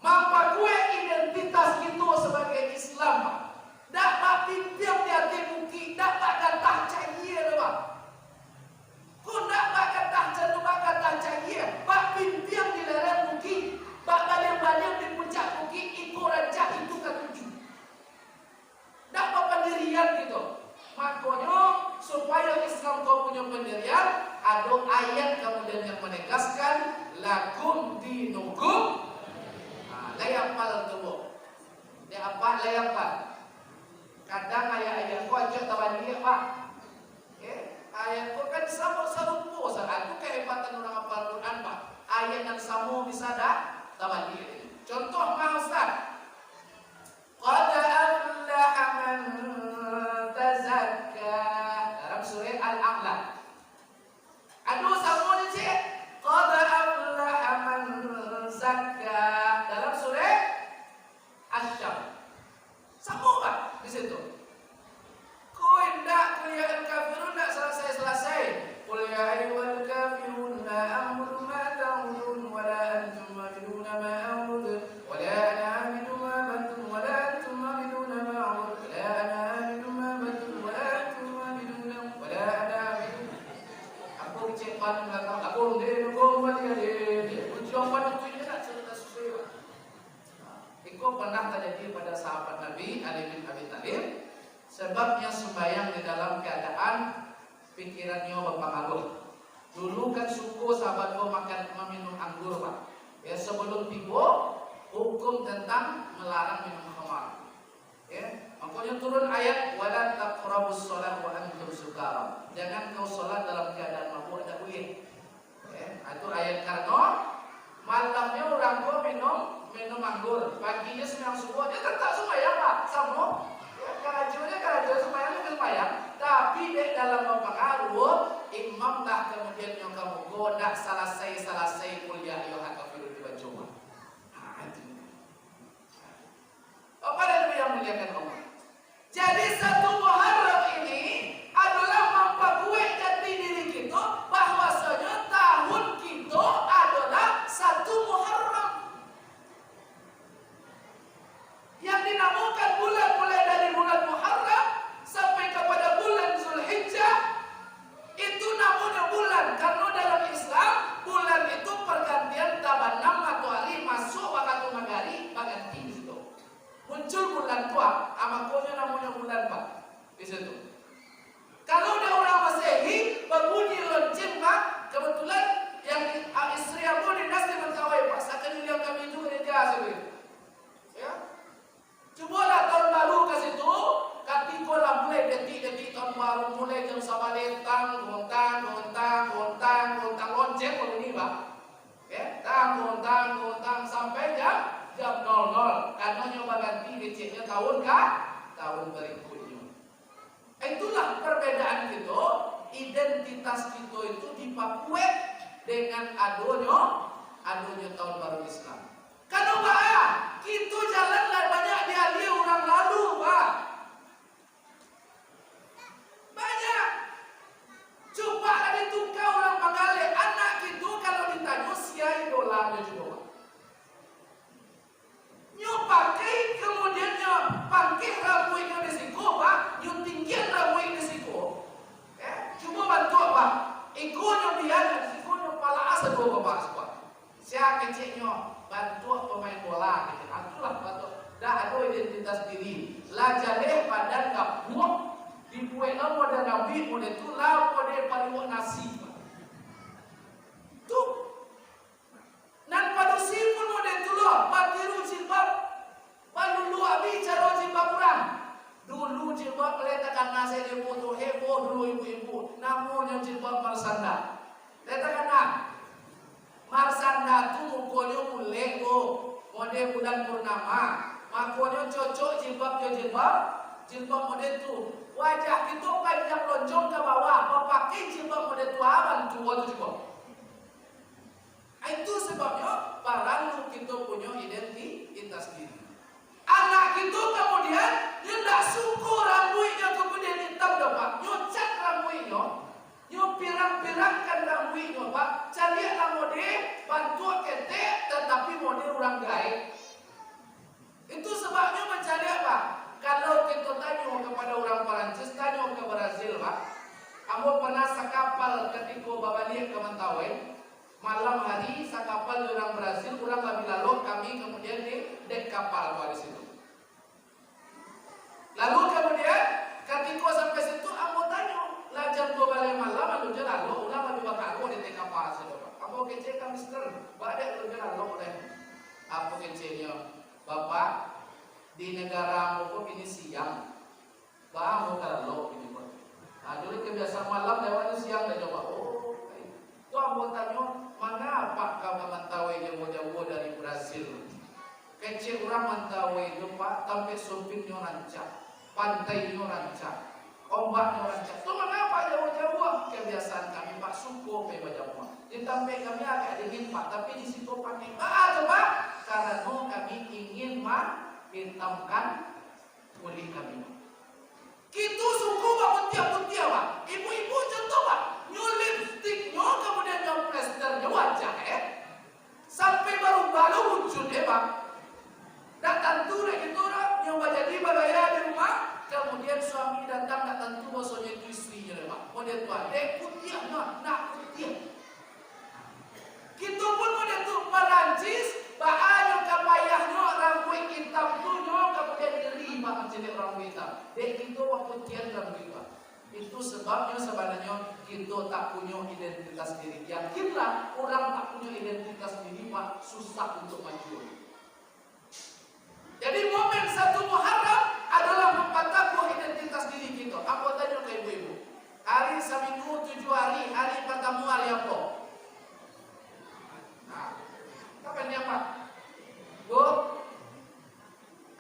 Mempakui identitas kita sebagai Islam. Dapat pintiang di hati muki, dapat kata cahaya Pak. Kau dapat kata cahaya, Pak pintiang di lereng muki, Pak balik-balik di puncak muki, ikut rancang itu ketujuh. Dapat pendirian gitu. Makanya supaya Islam kau punya pendirian, ada ayat kemudian yang menegaskan tabani. Contoh mah Ustaz. Qad aflaha man tazakka dalam surah Al-A'la. Aduh sama ni cik. Qad aflaha man zakka dalam surah Asy-Syams. Sama Pak di situ. Kau hendak kuliah kafirun nak selesai. Qul ya ayyuhal kafirun la a'budu ma ta'budun wa la antum a'buduna ma a'budu wa la ana a'budu ma antum wa la antum a'buduna ma a'budu wa la ana a'budu ma antum wa la antum a'buduna wa la ana a'budu. Aku cepat belakang aku dia balik dia. Jawapan itu dia tak sesuai. Itu pernah terjadi pada sahabat Nabi Ali bin Abi Thalib. Sebabnya sembahyang di dalam keadaan pikirannya berpengaruh. Dulu kan suku sahabat gua meminum anggur Pak. Ya sebelum tiba hukum tentang melarang minum khamar. Ya, makanya turun ayat wala taqrabus shalah wa antum sukara. Jangan kau salat dalam keadaan mabuk, tak boleh. Ya, itu ayat karena malamnya orang gua minum anggur, paginya sembahyang subuh dia tetap sembahyang Pak, sama. Kerajunya sembahyang, tapi di dalam mempengaruh imam dah kemudian yang kamu godak selesai kuliah yang akan perlu dibaca. Apa dan yang muliakan Allah. Jadi satu Muharram ini adalah memperkuat jati diri kita bahwasanya tahun kita adalah satu Muharram. Yang dinamakan bulan mulai dari bulan Muharram sampai kepada bulan Zulhijjah itu namanya bulan karena dalam Islam bulan itu pergantian tabanam atau hari masuk waktu magari baganti di situ. Muncul bulan tua, amakonya namanya bulan Pak di situ. Kalau ada orang Masehi berbunyi lonceng Pak, kebetulan yang istri aku dinas di Mentawai Pak, saking lihat kami itu gereja sebenarnya. Ya. Cubalah tahun baru ke situ, ketika lah mulai detik-detik tahun baru mulai jam sabalentang, gontang, lonceng begini Pak. Ya, gontang sampai jam 00. Karena nyoba ganti beceknya tahun berikutnya. Itulah perbedaan kita, identitas kita itu dipakuet dengan adanya tahun baru Islam. Kalau Pak, kita jalanlah banyak dialih orang lalu Pak. Banyak. Coba ada tukar orang Bangale, anak kita kalau ditanya siapa idolanya juga. Nyo pakai kemudian nyo pakai rambutnya di siku Pak, nyo tinggian rambutnya di siku. Coba bantu Pak. Ikutnya biar di siku nyo pala asa dua Bapak semua. Siapa kecilnya bantu pemain bola gitu. Itulah bantu. Dah ada identitas diri. Lah jaleh padan kapuk dibuat nama dan nabi model tu lah model paling nasi. Tu. Nan pada sipun model tu lah batiru jilbab. Balulu abi cara jilbab kurang. Dulu jilbab letakkan nasi di foto heboh dulu ibu-ibu. Namanya jilbab marsanda. Letakkan nak. Marsanda tu mukonya mulai model bulan purnama. Makonya cocok jilbab model tu. Wajah kita panjang lonjong ke bawah, pakai jilbab model tu aman tua tu juga. Itu sebabnya perlu kita punya identitas diri. Anak kita kemudian dia tak suka rambutnya kemudian hitam dapat, nyocat rambutnya. Yo pirang-pirangkan rambutnya Pak, carilah model bantu ketek tetapi model orang gaib. Itu sebabnya mencari apa? Kalau kita tanya kepada orang Perancis, tanya ke Brazil Pak, kamu pernah sekapal ketika balik ke Mentawai, malam hari sekapal di orang Brazil, orang lebih lalu kami kemudian di dek kapal Pak di situ. Lalu kemudian ketika sampai situ, kamu tanya. Lah jam 2 balik malam lalu jalan lo ulang lebih bakal di TK pas apa kece kan mister badai lu jalan lo oleh apa kecenya Bapak di negara mau ini siang Bapak mau kalau lo ini Pak. Nah jadi kebiasaan malam lewatnya siang dan coba itu anggotanya mengapa kau mengetahui jauh-jauh dari Brasil? Kecil orang mengetahui itu Pak, sampai sopirnya rancak, pantainya rancak, ombaknya rancak. Itu mengapa jauh-jauh? Kebiasaan kami Pak suku Jawa. Ditambah kami agak dingin Pak, tapi di situ pakai Pak, karena kami ingin hitamkan kulit kami. Gitu suku Pak putih-putih Pak. Ibu-ibu contoh Pak, new lipsticknya kemudian new plasternya wajah sampai baru-baru muncul Pak. Dan tentu gitu orang yang jadi balaya di rumah, kemudian suami datang tak tentu maksudnya itu istrinya Pak. Oh dia tua, putihnya, nak putih. Gitu pun dia tuh Perancis, bahannya kapayahnya rambut hitam tuh kemudian diri Pak menjadi rambut hitam. Dek itu putihan rambut hitam. Itu sebabnya sebenarnya kita tak punya identitas diri. Yakinlah orang tak punya identitas diri Pak susah untuk maju. Jadi momen 1 Muharram adalah mempertabuh identitas diri kita. Aku tanya ke ibu-ibu, hari seminggu 7 hari, hari pertama hari apa? Nah, kapan ya Pak? Bu,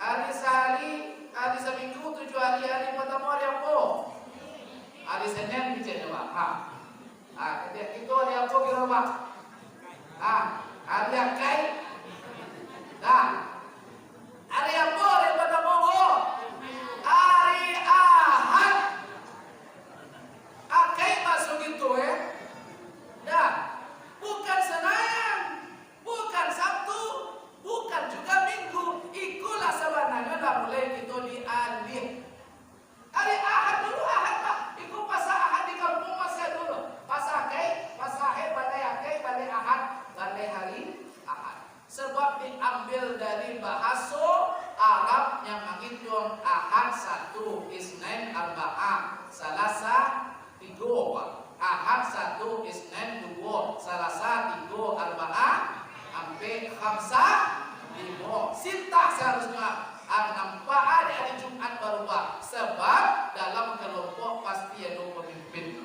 hari seminggu 7 hari, hari pertama hari apa? Hari Senin bicara Pak. Ketika itu hari apa kira Pak? Hari Akai. Hari apa? Hari pertama Bu? Hari Ahad. Akai masuk itu bukan Senin, bukan Sabtu, bukan juga Minggu. Ikulah sebenarnya dah mulai kita dialih. Hari Ahad dulu Pak. Ikut pasal Ahad di kampung masih dulu. Pasal Akai, balai Ahad, balai hari Ahad. Sebab diambil dari bahasa Arab yang menghitung Ahad 1, Isnin, Arba'ah, Selasa, 3 Pak. Ahad 1, Isnin, 2, Selasa, 3, Arba'ah, sampai Khamsah, 5. Sintah seharusnya. Nampak ada hari Jumat baru Pak. Sebab dalam kelompok pasti ada pemimpin.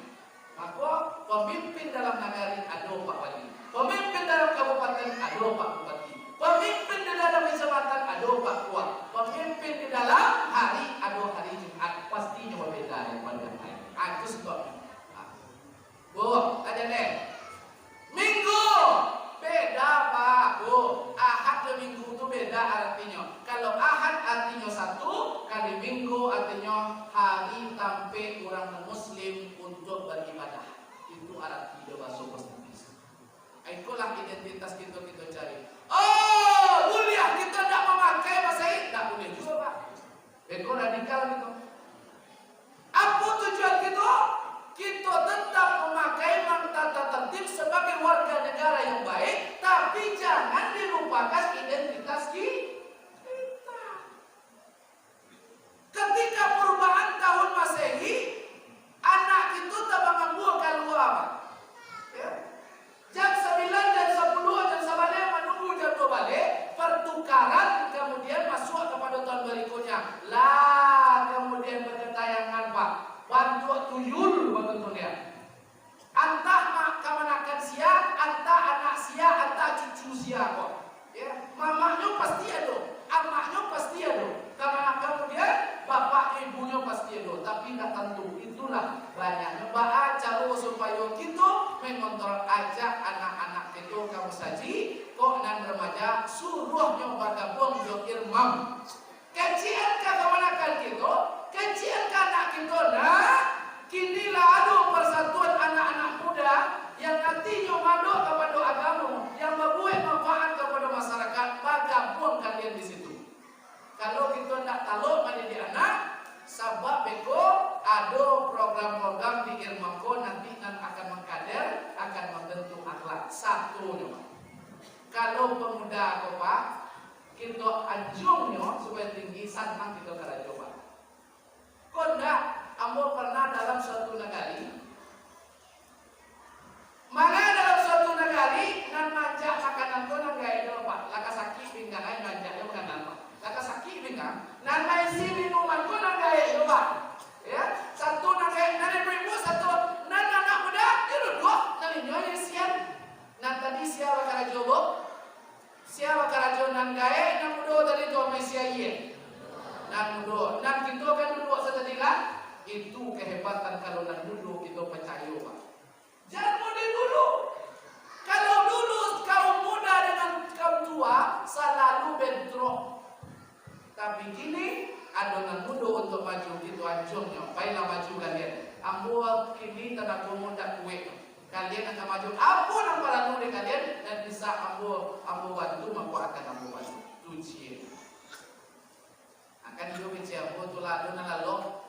Maka pemimpin dalam negara ada Pak Wali. Pemimpin dalam kabupaten ada Pak Bupati. Pemimpin di dalam kecamatan ada Pak Kuat. Pemimpin di dalam hari ada hari Jumat. Pastinya berbeda daripada yang lain. Itu sebabnya. Bu, ada deh. Minggu beda Pak, Bu. Ahad dan Minggu itu beda artinya. Kalau Ahad artinya 1, kali Minggu artinya hari sampai orang Muslim untuk beribadah. Itu arti bahasa Portugis. Itulah identitas kita cari. Oh, boleh kita tidak memakai bahasa ini? Tidak boleh juga Pak. Itu radikal gitu. Apa tujuan kita? Kita tetap memakai tata tertib sebagai warga negara yang baik, tapi jangan dilupakan identitas kita. Ketika perubahan tahun Masehi, anak itu tak mengambil keluar apa? Jam 9, jam 10, jam 11 menunggu jam 2 balik, pertukaran kemudian masuk kepada tahun berikutnya. Kemudian berketayangan Pak. Bantu tuyul bentuknya. Antah kemanakan sia, antah anak sia, antah cucu sia kok. Ya, mamanya pasti ada, anaknya pasti ada. Kemudian bapak ibunya pasti ada, tapi tidak tentu. Itulah banyaknya cara supaya kita mengontrol ajak anak-anak itu kamu saji, kok nan remaja suruhnya bergabung di irmam. Kecil kemanakan kita? Kecil anak kita kinilah ada persatuan anak-anak muda yang nantinya madu kepada agama, yang membuat manfaat kepada masyarakat, bergabung kalian di situ. Kalau kita tidak tahu mendidik anak, sebab beko ada program-program di Irmako nanti akan mengkader, akan membentuk akhlak. Satu Pak. Kalau pemuda Pak, kita anjungnya supaya tinggi santang kita kerja Pak. Kondak, ambo pernah dalam suatu negari. Mana dalam suatu negari nan manja makanan ko nang gaya Pak. Lakasaki pinggangan manja yo makanan Pak. Lakasaki pinggang nan may si minuman ko nang gaya Pak. Ya, satu nang gaya nan ibu satu nan anak muda itu dua nan inyo sian nan kehebatan kalau nak dulu kita percaya Pak. Jangan muda dulu. Kalau dulu kaum muda dengan kaum tua selalu bentrok. Tapi kini adonan muda untuk maju gitu anjurnya. Baiklah maju kalian. Ambo kini tak muda kuat. Kalian akan maju. Ampun ang parano di kalian dan bisa ambo bantu mampu akan ambo bantu. Tuji. Akan juga bicara ambo tulado na lalo.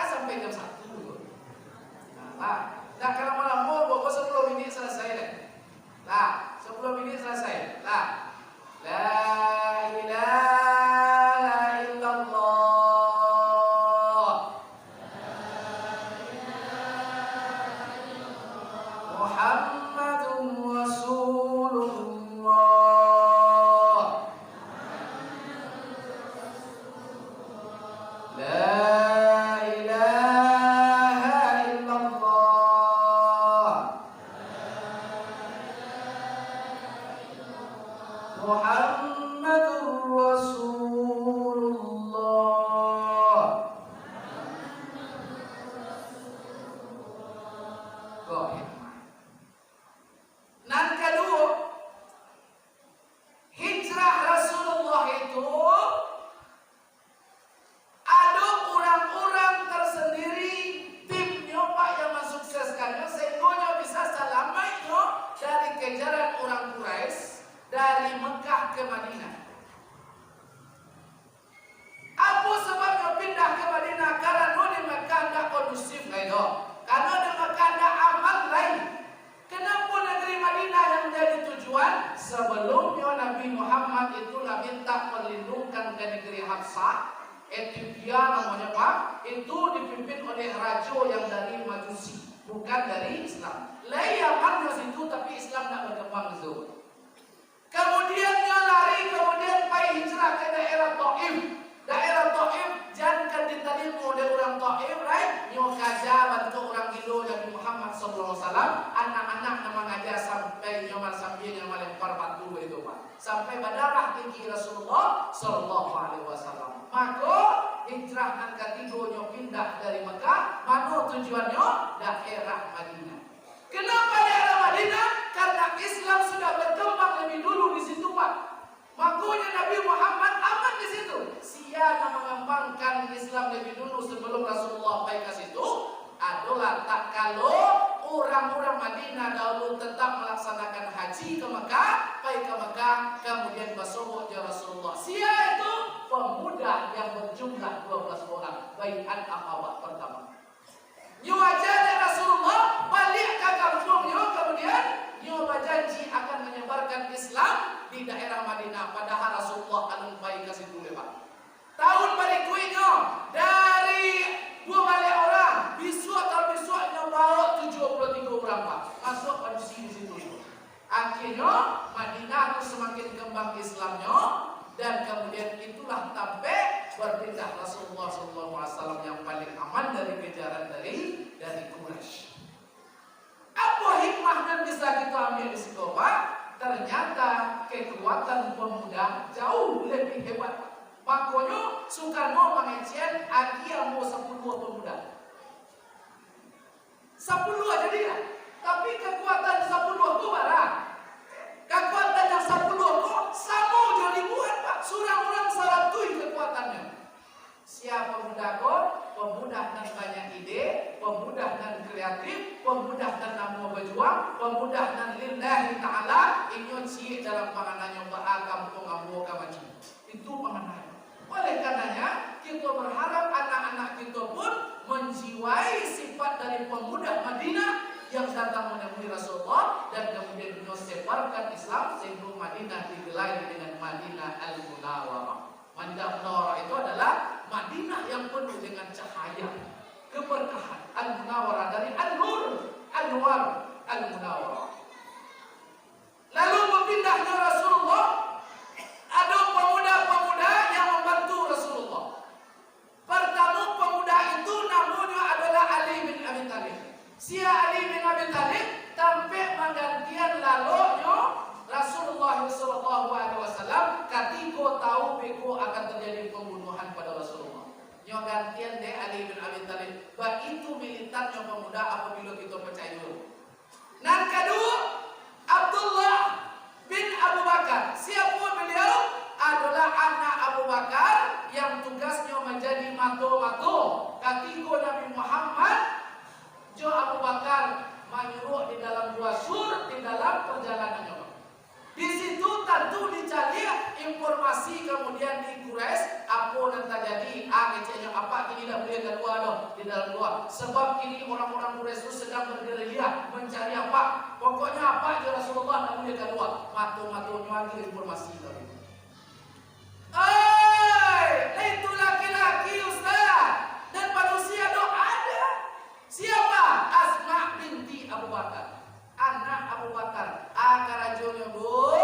Sampai jam 1 dulu. Nah, kalau malam mau 10 minit selesai deh. Lah, 10 minit selesai. Lah. La ilaha illallah. Muhammadun Rasulullah. La Muhammadur Rasulullah. Gohit. Nan kedua, hijrah Rasulullah itu ada orang-orang tersendiri timnya Pak yang mensukseskannya sehingga bisa selamatnya dari kejaran orang Quraisy dari Mekah ke Madinah. Apa sebabnya pindah ke Madinah? Karena di Mekah tidak kondusif lagi. Karena di Mekah tidak aman lagi. Kenapa negeri Madinah yang menjadi tujuan? Sebelumnya Nabi Muhammad itulah minta perlindungan ke negeri Habsah, Ethiopia namanya Pak. Itu dipimpin oleh raja yang dari Majusi, bukan dari Islam. Yaman di situ tapi Islam tidak berkembang di situ. Kemudian dia lari, kemudian pergi hijrah ke daerah Taif. Daerah Taif jangan diterima oleh orang Taif, right? Nyo kaja bantu orang Indo Nabi Muhammad SAW. Anak-anak nama ngajar sampai nyoman sambil yang melempar batu itu Pak. Sampai berdarah tinggi Rasulullah SAW. Maka hijrah dan ketiga nyo pindah dari Mekah. Mana tujuannya? Daerah Madinah. Kenapa daerah Madinah? Karena Islam sudah berkembang lebih dulu di situ Pak. Makanya Nabi Muhammad aman di situ. Siapa mengembangkan Islam lebih dulu sebelum Rasulullah pergi ke situ adalah tak kalau orang-orang Madinah dahulu tetap melaksanakan haji ke Mekah, pergi ke Mekah, kemudian bersohor ke Rasulullah. Siapa itu? Pemuda yang berjumlah 12 orang. Bai'at Aqabah pertama. Nyo ajar Rasulullah balik ke kampungnya, kemudian nyo berjanji akan menyebarkan Islam di daerah Madinah. Padahal Rasulullah akan pergi ke situ Pak. Tahun berikutnya dari 2 balik orang, tahun besoknya bawa 73 orang Pak. Masuk manusia di situ. Akhirnya Madinah itu semakin kembang Islamnya dan kemudian itulah sampai berpindah Rasulullah SAW yang paling aman dari kejaran dari Quraisy. Apa hikmah dan bisa kita ambil di situ Pak? Ternyata kekuatan pemuda jauh lebih hebat. Makanya Soekarno mengecen Agia mau 10 pemuda. 10 aja dia. Tapi kekuatan 10 itu barang. Kekuatan yang 10 itu sama jadi buat Pak. Surang orang 100 kekuatannya. Siapa pemuda kok? Pemuda dan banyak ide, pemuda dan kreatif, pemuda dan mau berjuang, pemuda dan lillahi ta'ala. Inyon sih dalam panganannya Pak kampung ambo kamaji. Itu panganannya. Oleh karenanya kita berharap anak-anak kita pun menjiwai sifat dari pemuda Madinah yang datang menemui Rasulullah dan kemudian menyebarkan Islam sehingga Madinah digelari dengan Madinah Al-Munawwarah. Madinah Al-Munawwarah itu adalah Madinah yang penuh dengan cahaya, keberkahan. Al-Munawwarah dari An-Nur, Anwar, Al-Munawwarah. Lalu berpindahnya Rasulullah, ada pemuda-pemuda yang membantu Rasulullah. Pertama pemuda itu namanya adalah Ali bin Abi Thalib. Si Ali bin Abi Thalib sampai menggantian lalunya Rasulullah SAW ketika tahu beko akan terjadi pembunuhan pada Rasulullah. Nyo gantian de Ali bin Abi Thalib. Bah itu militannya pemuda apabila kita percaya. Nan kedua, Abdullah bin Abu Bakar. Siapa beliau? Adalah anak Abu Bakar yang tugasnya menjadi mato-mato ketika Nabi Muhammad Jo Abu Bakar menyuruh di dalam dua sur di dalam perjalanannya. Di situ tentu dicari informasi kemudian di Quraisy apa yang terjadi, kecilnya apa kini dah boleh kedua loh di dalam gua. Sebab kini orang-orang Quraisy itu sedang bergerilya mencari apa, pokoknya apa aja Rasulullah dah boleh kedua. Matu-matunya lagi informasi tadi. Itu laki-laki Ustaz dan manusia dong ada. Siapa? Asma binti Abu Bakar. Anak Abu Bakar. Karajonya bu,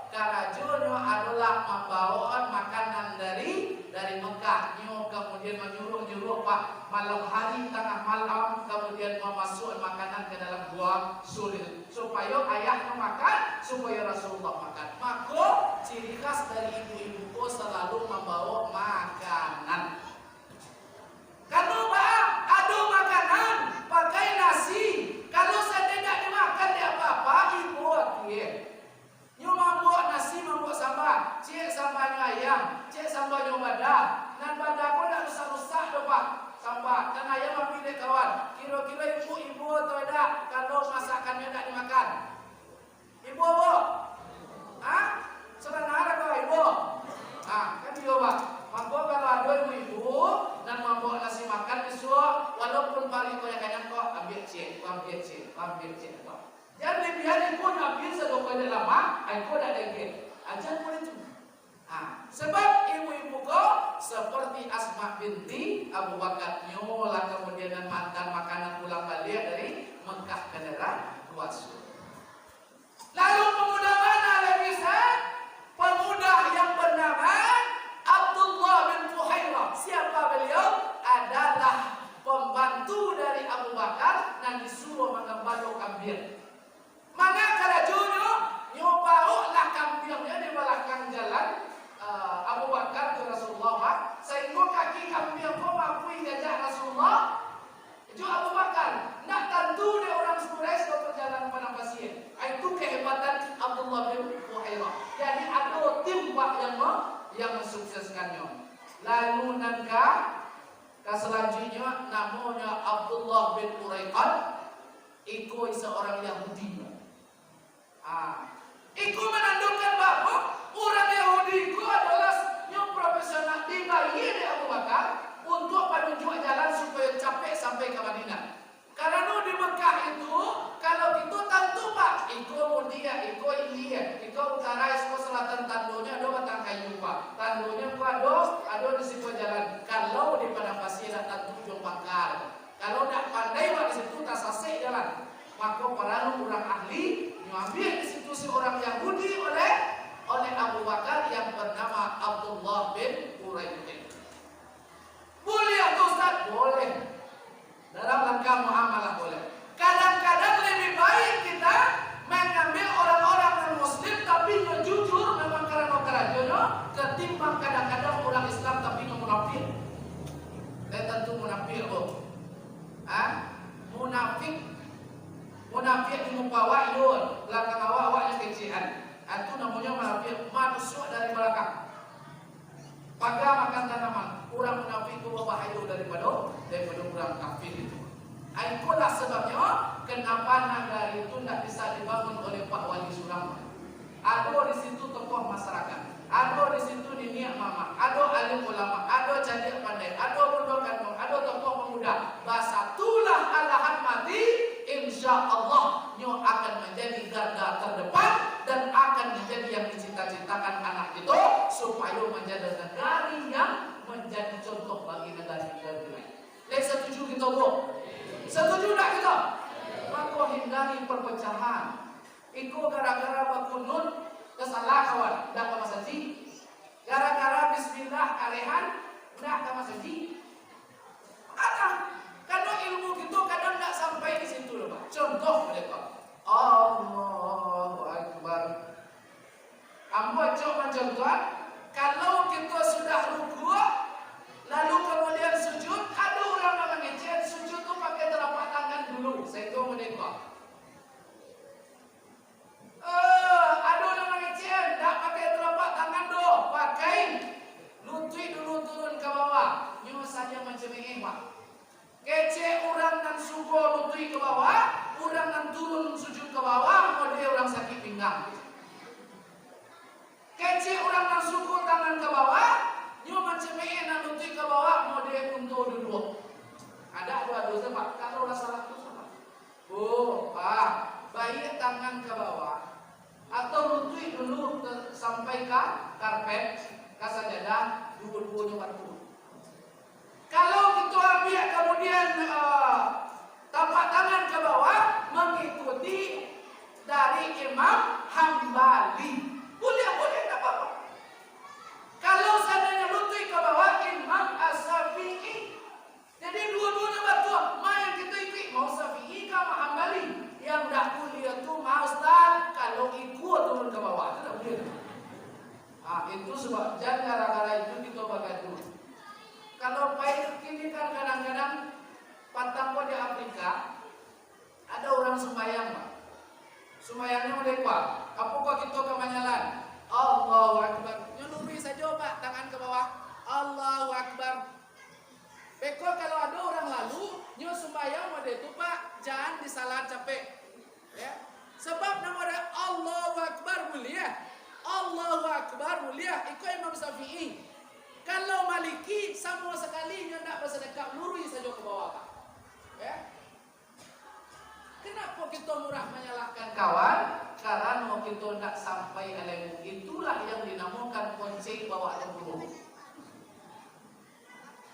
karajonya adalah membawa makanan dari Mekah. Nyo kemudian menyuruh Pak malam hari tengah malam kemudian memasuk makanan ke dalam gua sulit supaya ayahnya makan, supaya Rasulullah makan. Maka ciri khas dari ibu-ibuku selalu membawa makanan. Kalau Pak ada makanan pakai nasi, kalau saya tidak dimakan dia apa-apa, ibu dia. Nyo membuat nasi, membuat sambal, cik sambalnya ayam, cik sambalnya badak, dan badak pun tak rusak-rusak dah Pak. Sambal dan ayam ambil dia kawan. Kira-kira ibu atau tidak kalau masakannya tak dimakan. Ibu apa? Sebenarnya kau ibu? Kan dia Pak. Maka kalau ada ibu-ibu dan membawa nasi makan disuruh, walaupun paling kau yang kanyang kau ambil cik. Jangan biar ibu ambil sedokanya lama, aku dah dengki. Jangan boleh tu. Sebab ibu-ibu kau seperti Asma binti Abu Bakar nyola kemudian mantan makanan pulang balik dari Mekah ke daerah Wasu. Lalu pemuda mana lagi Ustaz? Pemuda yang bernama Abdullah bin Fuhairah. Siapa beliau? Adalah pembantu dari Abu Bakar dan disuruh mengembala kambing. Mana karajonya nyobalah kambingnya di belakang jalan Abu Bakar ke Rasulullah, sehingga kaki kambing kau mampu gajah Rasulullah. Itu Abu Bakar. Nak tentu dia orang Quraisy ke perjalanan pada pasien. Itu kehebatan Abdullah bin Fuhairah. Jadi ada tim yang mensukseskannya. Lalu nangka selanjutnya namanya Abdullah bin Uraiqad. Iku seorang Yahudi. Iku menandakan bahwa orang Yahudi itu adalah yang profesional dibayar di Abu Bakar untuk menunjuk jalan supaya capek sampai ke Madinah. Karena di Mekah itu kalau itu tentu Pak, iku mudia, iku India, iku utara, iku selatan, tandunya ada batang kayu Pak. Tandunya ada di situ jalan. Kalau di padang pasir tentu jom bakar. Kalau tak pandai Pak di situ tak sasek jalan. Maka para orang ahli mengambil di situ seorang Yahudi oleh Abu Bakar yang bernama Abdullah bin Uraiqad. Boleh atau Ustaz? Boleh. Dalam rangka muamalah boleh. Kadang-kadang lebih baik kita mengambil orang-orang non-Muslim tapi jujur memang karena ketimbang kadang-kadang orang Islam tapi munafik. Tentu munafik Munafik di muka wa'yun, belakang awak-awaknya kecilan. Itu namanya munafik, masuk dari belakang. Pakai makan tanaman. Orang munafik itu berbahaya daripada orang kafir itu. Itulah sebabnya kenapa negara itu tidak bisa dibangun oleh Pak Wali Suram. Ada di situ tokoh masyarakat, ada di situ diniak mama, ada alim ulama, ada cadik pandai, ada muda kandung, ada tokoh pemuda. Basatulah alahan mati, insya Allah nyo akan menjadi garda terdepan dan akan menjadi yang dicita-citakan anak itu supaya menjadi negara yang menjadi contoh bagi negara-negara lain. Setuju kita Bu? Setuju tak kita? Maka hindari perpecahan. Iku gara-gara berkunut kesalah kawan, dah ke masjid. Gara-gara bismillah kalehan, dah ke masjid. Karena ilmu kita kadang tak sampai di situ loh Pak. Contoh mereka. Allahu Akbar. Ambo cok mencontoh, kalau kita sudah rukuk, lalu kemudian Pak, kalau salah itu salah. Bu, Pak, baik tangan ke bawah atau lutut dulu sampai ke karpet, ke sajadah, dua-duanya waktu. Kalau kita ambil kemudian tapak tangan ke bawah mengikuti dari Imam Hambali, boleh tak apa-apa. Kalau seandainya lutut ke bawah Imam As-Syafi'i, jadi dua-duanya betul. Yang kita ikut mau Syafi'i ke Hambali, yang tak boleh tu mau Ustaz kalau ikut turun ke bawah itu tak boleh. Itu sebab jangan gara-gara itu kita bagai dulu. Kalau pilot kini kan kadang-kadang patangko di Afrika ada orang sembahyang, Pak. Sembahyangnya mulai kuat. Apakah kita kemanyalan? Allahu Akbar. Nyeluri saja, Pak, tangan ke bawah. Allahu Akbar. Beko kalau ada orang lalu nyo sembahyang pada itu, Pak, jangan disalah capek. Ya. Sebab nama Allahu Akbar mulia. Allahu Akbar mulia. Ikut Imam Syafi'i. Kalau Maliki sama sekali tidak bersedekap, lurus saja ke bawah, Pak. Ya. Kenapa kita murah menyalahkan kawan? Karena kita tidak sampai ilmu. Itulah yang dinamakan konsep bawa ilmu.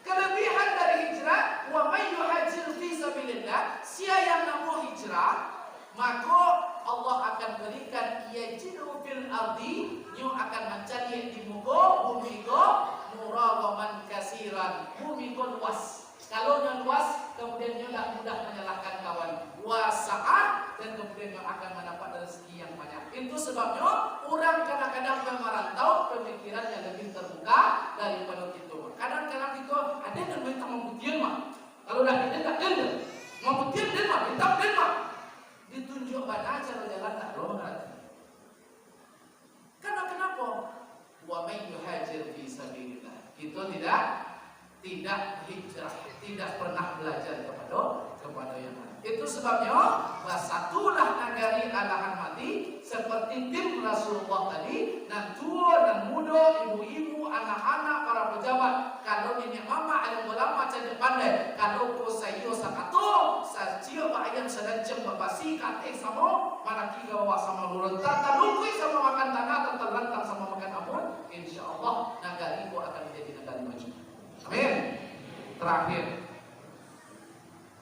Kelebihan dari hijrah, wa may yuhajir fi sabilillah, siapa yang namu hijrah, maka Allah akan berikan yajidu fil ardi, nyu akan mencari di muka bumi go muragaman kasiran, bumi go luas. Kalau yang luas, kemudian nyu tak mudah menyalahkan kawan. Wasa'a, dan kemudian nyu akan mendapat rezeki yang banyak. Itu sebabnya orang kadang-kadang yang merantau pemikirannya lebih terbuka daripada kita. Kadang-kadang kita ada yang minta membuktikan mah. Kalau dah kita tak ada, membuktikan dia mah, minta dia mah. Ditunjuk mana cara jalan tak longgar. Karena kenapa? Wa may yuhajir fi sabilillah. Kita tidak hijrah, tidak pernah belajar kepada yang lain. Itu sebabnya wasatulah nagari alahan mati seperti tim Rasulullah tadi, dan tua dan muda, ibu-ibu, anak-anak, para pejabat. Kalau ini mama alim ulama jadi pandai. Kalau ko sayo sakato, sacio ba ayam sedajam babasi kate sama manaki gawa sama luruntan, talukui sama makan tanah, terlantang sama makan amun. Insyaallah nagari ko akan menjadi negara maju. Amin. Terakhir.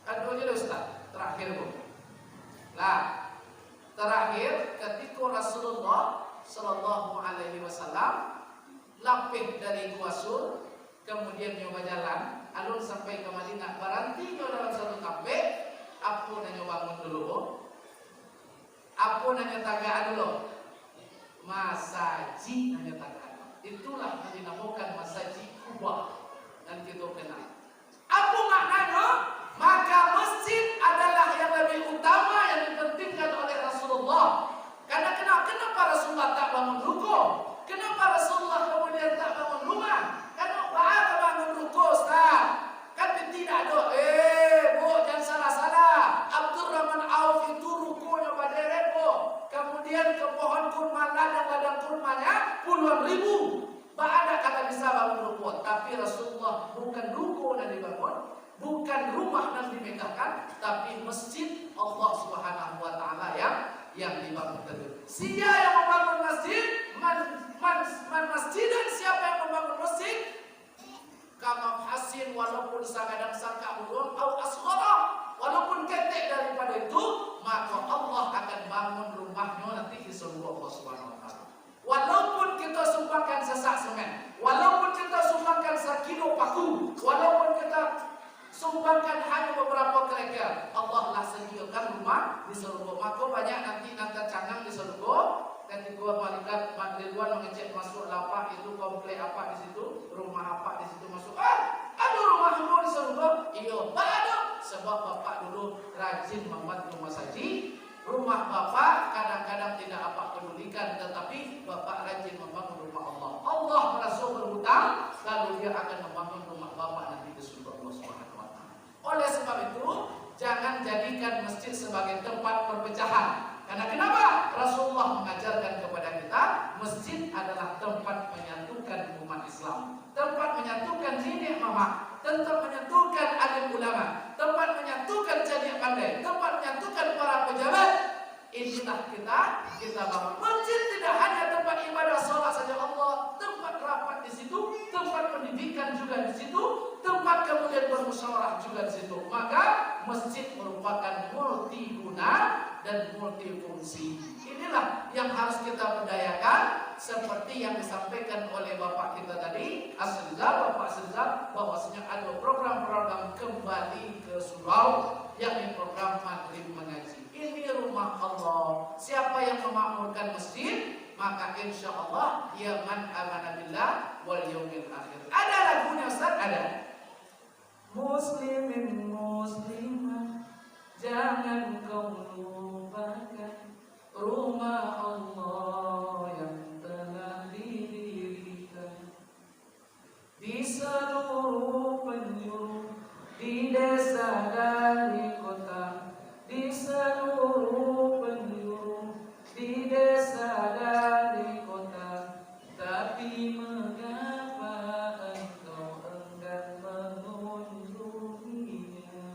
Aduh jadi Ustaz. Terakhir Bu. Lah, terakhir ketika Rasulullah Sallallahu Alaihi Wasallam lapih dari Gua Sur, kemudian nyoba jalan, alun sampai ke Madinah, berhenti dalam satu kafe, apa nanya bangun dulu, apa nanya tagaan dulu, masaji nanya tagaan. Itulah yang dinamakan masaji Kubah, dan kita kenal. Apa maknanya? Maka masjid adalah yang lebih utama yang dipentingkan oleh Rasulullah. Karena kenapa Rasulullah tak bangun ruko? Kenapa Rasulullah kemudian tak bangun rumah? Kenapa tak bangun ruko, Ustaz? Kan tidak ada. Bu, jangan salah-salah. Abdurrahman Auf itu rukonya berderet, Bu. Kemudian ke pohon kurma, ladang-ladang kurmanya puluhan ribu. Ada kata bisa bangun ruko. Tapi Rasulullah bukan ruko yang dibangun, bukan rumah yang dimegahkan, tapi masjid Allah Subhanahu wa taala yang dibangun itu. Siapa yang membangun masjid? Man masjid, dan siapa yang membangun masjid? Kama hasin, walaupun sakadang sangka burung atau asghara, walaupun ketek daripada itu, maka Allah akan bangun rumahnya nanti di surga Allah Subhanahu wa taala. Walaupun kita sumbangkan sesak semen, walaupun kita sumbangkan sekilo paku, walaupun kita sumbangkan hanya beberapa kerikil, Allah lah sediakan rumah di surga. Maka banyak nanti cangang di surga. Ketika malaikat Ridwan mengecek masuk lapak itu, komplek apa di situ, rumah apa di situ masuk. Ada rumahmu di surga? Iya, ada. Sebab bapak dulu rajin membantu masaji. Rumah bapak kadang-kadang tidak apa pedulikan, tetapi bapak rajin membangun rumah Allah. Allah merasa berhutang, lalu dia akan membangun rumah bapak nanti di surga Allah Subhanahu wa taala. Oleh sebab itu, jangan jadikan masjid sebagai tempat perpecahan. Karena kenapa? Rasulullah mengajarkan kepada kita, masjid adalah tempat menyatukan umat Islam, tempat menyatukan nenek mama, tempat menyatukan alim ulama, tempat menyatukan menyatukan jadinya pandai, tempat menyatukan para pejabat. Inilah kita bangun. Masjid tidak hanya tempat ibadah sholat saja Allah, tempat rapat di situ, tempat pendidikan juga di situ, tempat kemudian bermusyawarah juga di situ. Maka masjid merupakan multiguna dan multifungsi. Inilah yang harus kita berdayakan, seperti yang disampaikan oleh bapak kita tadi, Bapak Asrizal, bahwasanya ada program-program kembali ke surau, yakni program maghrib mengaji. Ini rumah Allah. Siapa yang memakmurkan masjid, maka insya Allah ya man amana billah wal yaumil akhir. Ada lagunya Ustaz? Ada. Muslimin muslimah, jangan kau lupakan rumah Allah yang telah didirikan di seluruh penjuru, di desa dan di kota, di seluruh penjuru, di desa dan di kota. Tapi mengapa engkau enggan mengunjunginya?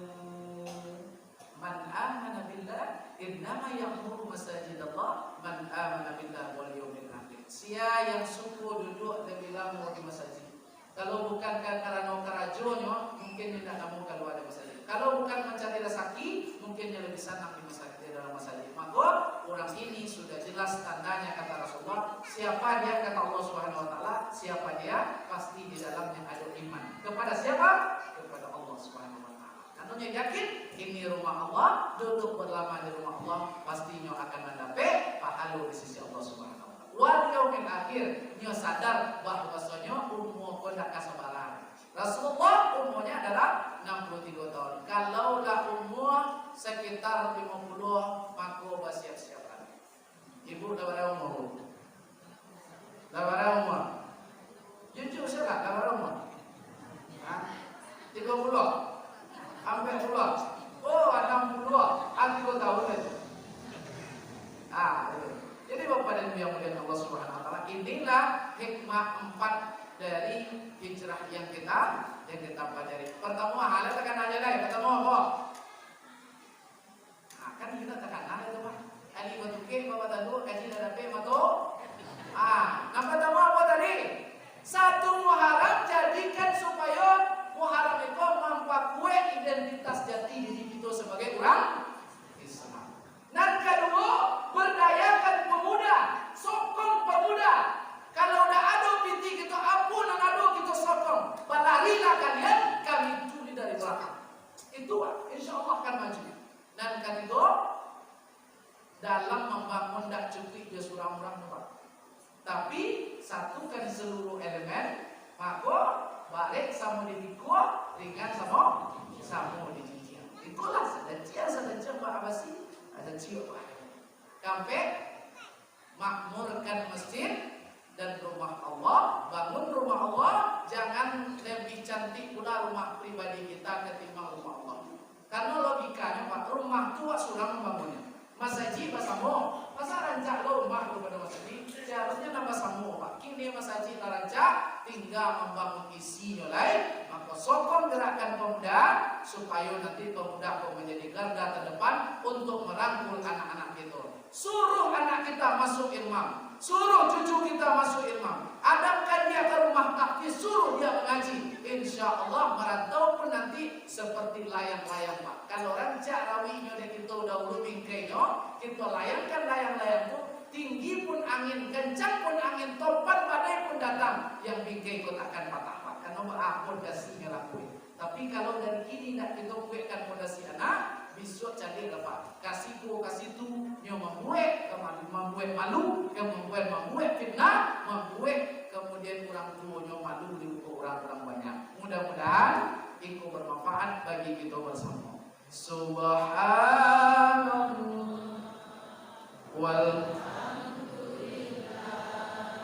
Man amana billah innama ya'muru masajidallah man amana billah wal yawmil akhir. Sia yang suku duduk lebih lama di masjid. Kalau bukan karena karajonyo, mungkin tidak kamu kalau ada masjid. Kalau bukan mencari rezeki, mungkin dia lebih senang di masjid, di dalam masjid. Maka orang ini sudah jelas tandanya kata Rasulullah. Siapa dia kata Allah Subhanahu Wa Taala? Siapa dia? Pasti di dalamnya ada iman. Kepada siapa? Kepada Allah Subhanahu Wa Taala. Kanunya yakin ini rumah Allah, duduk berlama di rumah Allah, pastinya akan mendapat pahala di sisi Allah Subhanahu Wa Taala. Wal yaumil akhir, nyo sadar bahwasanya umur kondak kasabaran. Rasulullah umurnya adalah 63 tahun. Kalau dah umur sekitar 50, maka bersiap-siap lagi. Ibu dah berapa umur? Dah berapa umur? Jujur saya dah berapa umur? 30? Hampir 10? Oh 60? Aku tahu itu. Jadi Bapak dan Ibu yang mulia Allah Subhanahu Wa Taala, inilah hikmah 4 dari hijrah yang kita pelajari. Pertama, hal tekan aja deh. Pertama apa? Kan kita tekan aja itu Pak. Ali batuke Bapak tadu kaji dadape mato. Nah pertama apa tadi? Satu Muharram jadikan supaya Muharram itu memperkuat identitas jati diri kita sebagai orang Islam. Dan kedua, berdayakan pemuda, sokong pemuda. Kalau udah ada binti kita ampun dan ada kita sokong, berlarilah kalian, kami tuli dari belakang. Itu insya Allah akan maju. Dan ketiga, dalam membangun tak cukup dia surang-surang Pak. Tapi satukan seluruh elemen, maka balik sama dipikul, ringan sama dijijik. Itulah sedang Pak Abasi. Ada cium sampai makmurkan masjid dan rumah Allah, bangun rumah Allah. Jangan lebih cantik pula rumah pribadi kita ketimbang rumah Allah. Karena logikanya Pak, rumah tua sudah membangunnya. Masjid pasamu, masa rancak lo rumah kepada masjid, seharusnya nambah samu Pak. Kini masjid rancak, tinggal membangun isinya lain. Maka sokong gerakan pemuda supaya nanti pemuda menjadi garda terdepan untuk merangkul anak-anak kita. Suruh anak kita masuk ilmu, suruh cucu kita masuk ilmu. Adapkan dia ke rumah tahfiz, suruh dia mengaji. Insya Allah merantau pun nanti seperti layang-layang Pak. Kalau rancak rawinya dia kita dahulu bingkainya, kita layangkan layang-layang itu. Tinggi pun angin, kencang pun angin, topan badai pun datang, yang bingkai kau takkan patah Pak. Karena pondasinya lakuin. Tapi kalau dari kini nak kita buatkan pondasi anak, besok jadi apa? Kasih tu, yang membuat malu, yang membuat fitnah, membuat kemudian orang tuanya malu di muka orang-orang banyak. Mudah-mudahan itu bermanfaat bagi kita bersama. Subhanallah walhamdulillah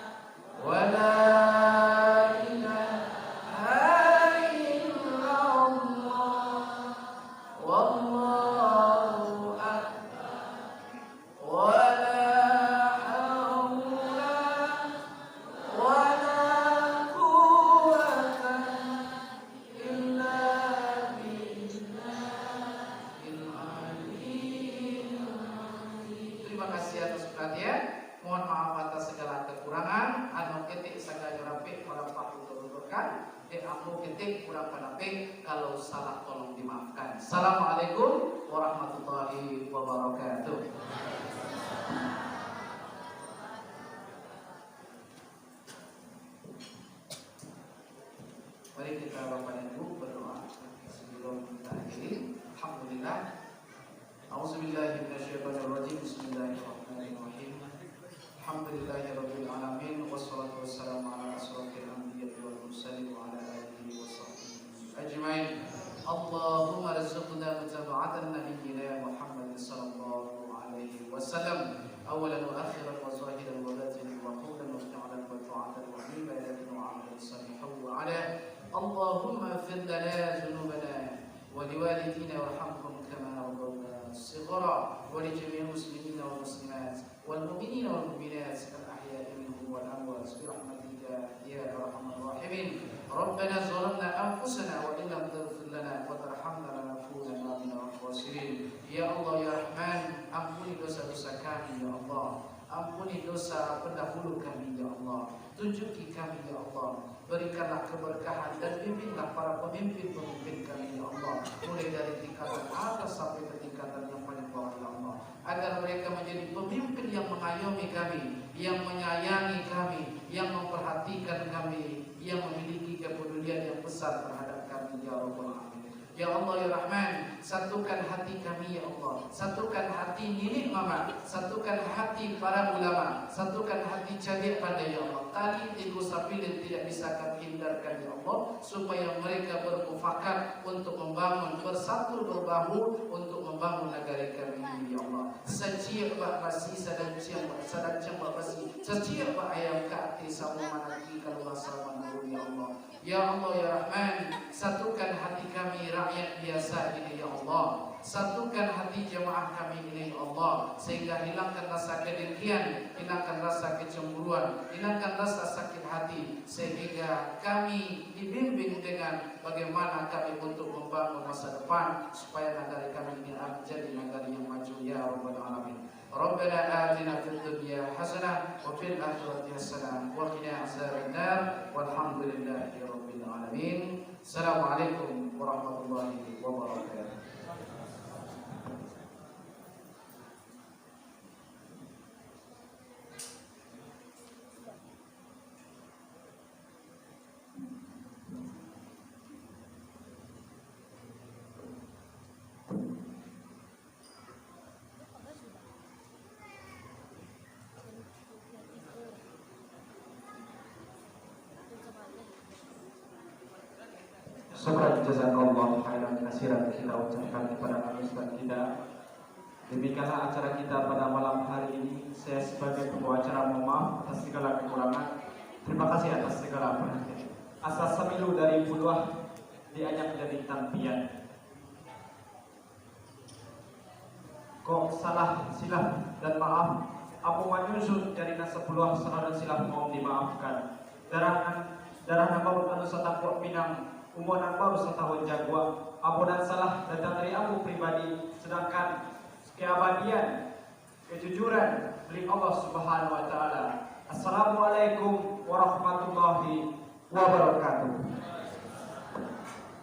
wala ilaha illallah wallahu akbar wala haula wala quwwata illa billah. Anak ketik sagaya rapi melampah tuturkan. Aku ketik kurang panape, kalau salah tolong dimaafkan. Assalamualaikum warahmatullahi wabarakatuh. Mari kita Bapak Ibu berdoa sebelum kita akhiri. Alhamdulillah. A'udzubillahi minasyaitonirrajim. Bismillahirrahmanirrahim. Alhamdulillahirabbil alamin wassalatu wassalamu ala asyrofil anbiya'i wal mursalin wa ala alihi washabbihi ajmain. Allahumma rizqna mutaba'atan nabiyyina Muhammad sallallahu alaihi wasallam awalan wa akhiran wa zahiran wa batinan wa qawlan wa fi'lan wa ta'atan wa ibadatan wa 'amalan salihan wa 'ala Allahumma ighfir lana dhunubana wa liwalidina warhamhum kama rabbawna shighara wa li jami'il muslimina wal muslimat wal mu'minina wal mu'minat al ahya'i minhum wal amwat bi rahmatika ya arhamar rahimin. Rabbana zalamna anfusana wa in lam taghfir lana wa tarhamna lanakunanna minal khasirin. Ya Allah ya Rahman, ampuni dosa-dosa kami ya Allah. Ampuni dosa pendahulu kami ya Allah. Tunjuki kami ya Allah. Berikanlah keberkahan dan bimbinglah para pemimpin-pemimpin kami ya Allah, mulai dari tingkatan atas sampai ke tingkatan yang paling bawah ya Allah, agar mereka menjadi pemimpin yang mengayomi kami, yang menyayangi kami, yang memperhatikan kami, yang memiliki kepedulian yang besar terhadap kami ya Rabbal Alamin. Ya Allah ya Rahman, satukan hati kami ya Allah, satukan hati nenek mama, satukan hati para ulama, satukan hati cadik pandai ya Allah. Tali ego sapilin tidak bisa kami hindarkan ya Allah, supaya mereka bermufakat untuk membangun, bersatu berbahu untuk membangun negara kami ya Allah. Seciak bak basi sadang ciang bak basi, seciak bak ayam ke hati sama manaki kalau sama ya Allah. Ya Allah ya Rahman, satukan hati kami rakyat biasa ini ya Allah. Satukan hati jemaah kami ini ya Allah, sehingga hilangkan rasa kedengkian, hilangkan rasa kecemburuan, hilangkan rasa sakit hati, sehingga kami dibimbing dengan bagaimana kami untuk membangun masa depan supaya negara kami ini menjadi negara yang maju ya Rabbal Alamin. Rabbana atina fid dunya hasanah wa fil akhirati hasanah wa qina azabannar walhamdulillahi rabbil alamin. Assalamualaikum warahmatullahi wabarakatuh. Syukran jazakallah khairan katsiran kita ucapkan kepada Ustaz kita. Demikianlah acara kita pada malam hari ini. Saya sebagai pembawa acara mohon maaf atas segala kekurangan. Terima kasih atas segala perhatian. Asas samilu dari puluh diajak dari tampian. Kok salah silap dan maaf. Apu manyusun dari nasabullah salah dan silap mohon dimaafkan. Darah nama anu satakwa pinang. Umur yang baru setahun jagwa, ampunan salah datang dari aku pribadi, sedangkan keabadian, kejujuran milik Allah Subhanahu wa Ta'ala. Assalamualaikum warahmatullahi wabarakatuh.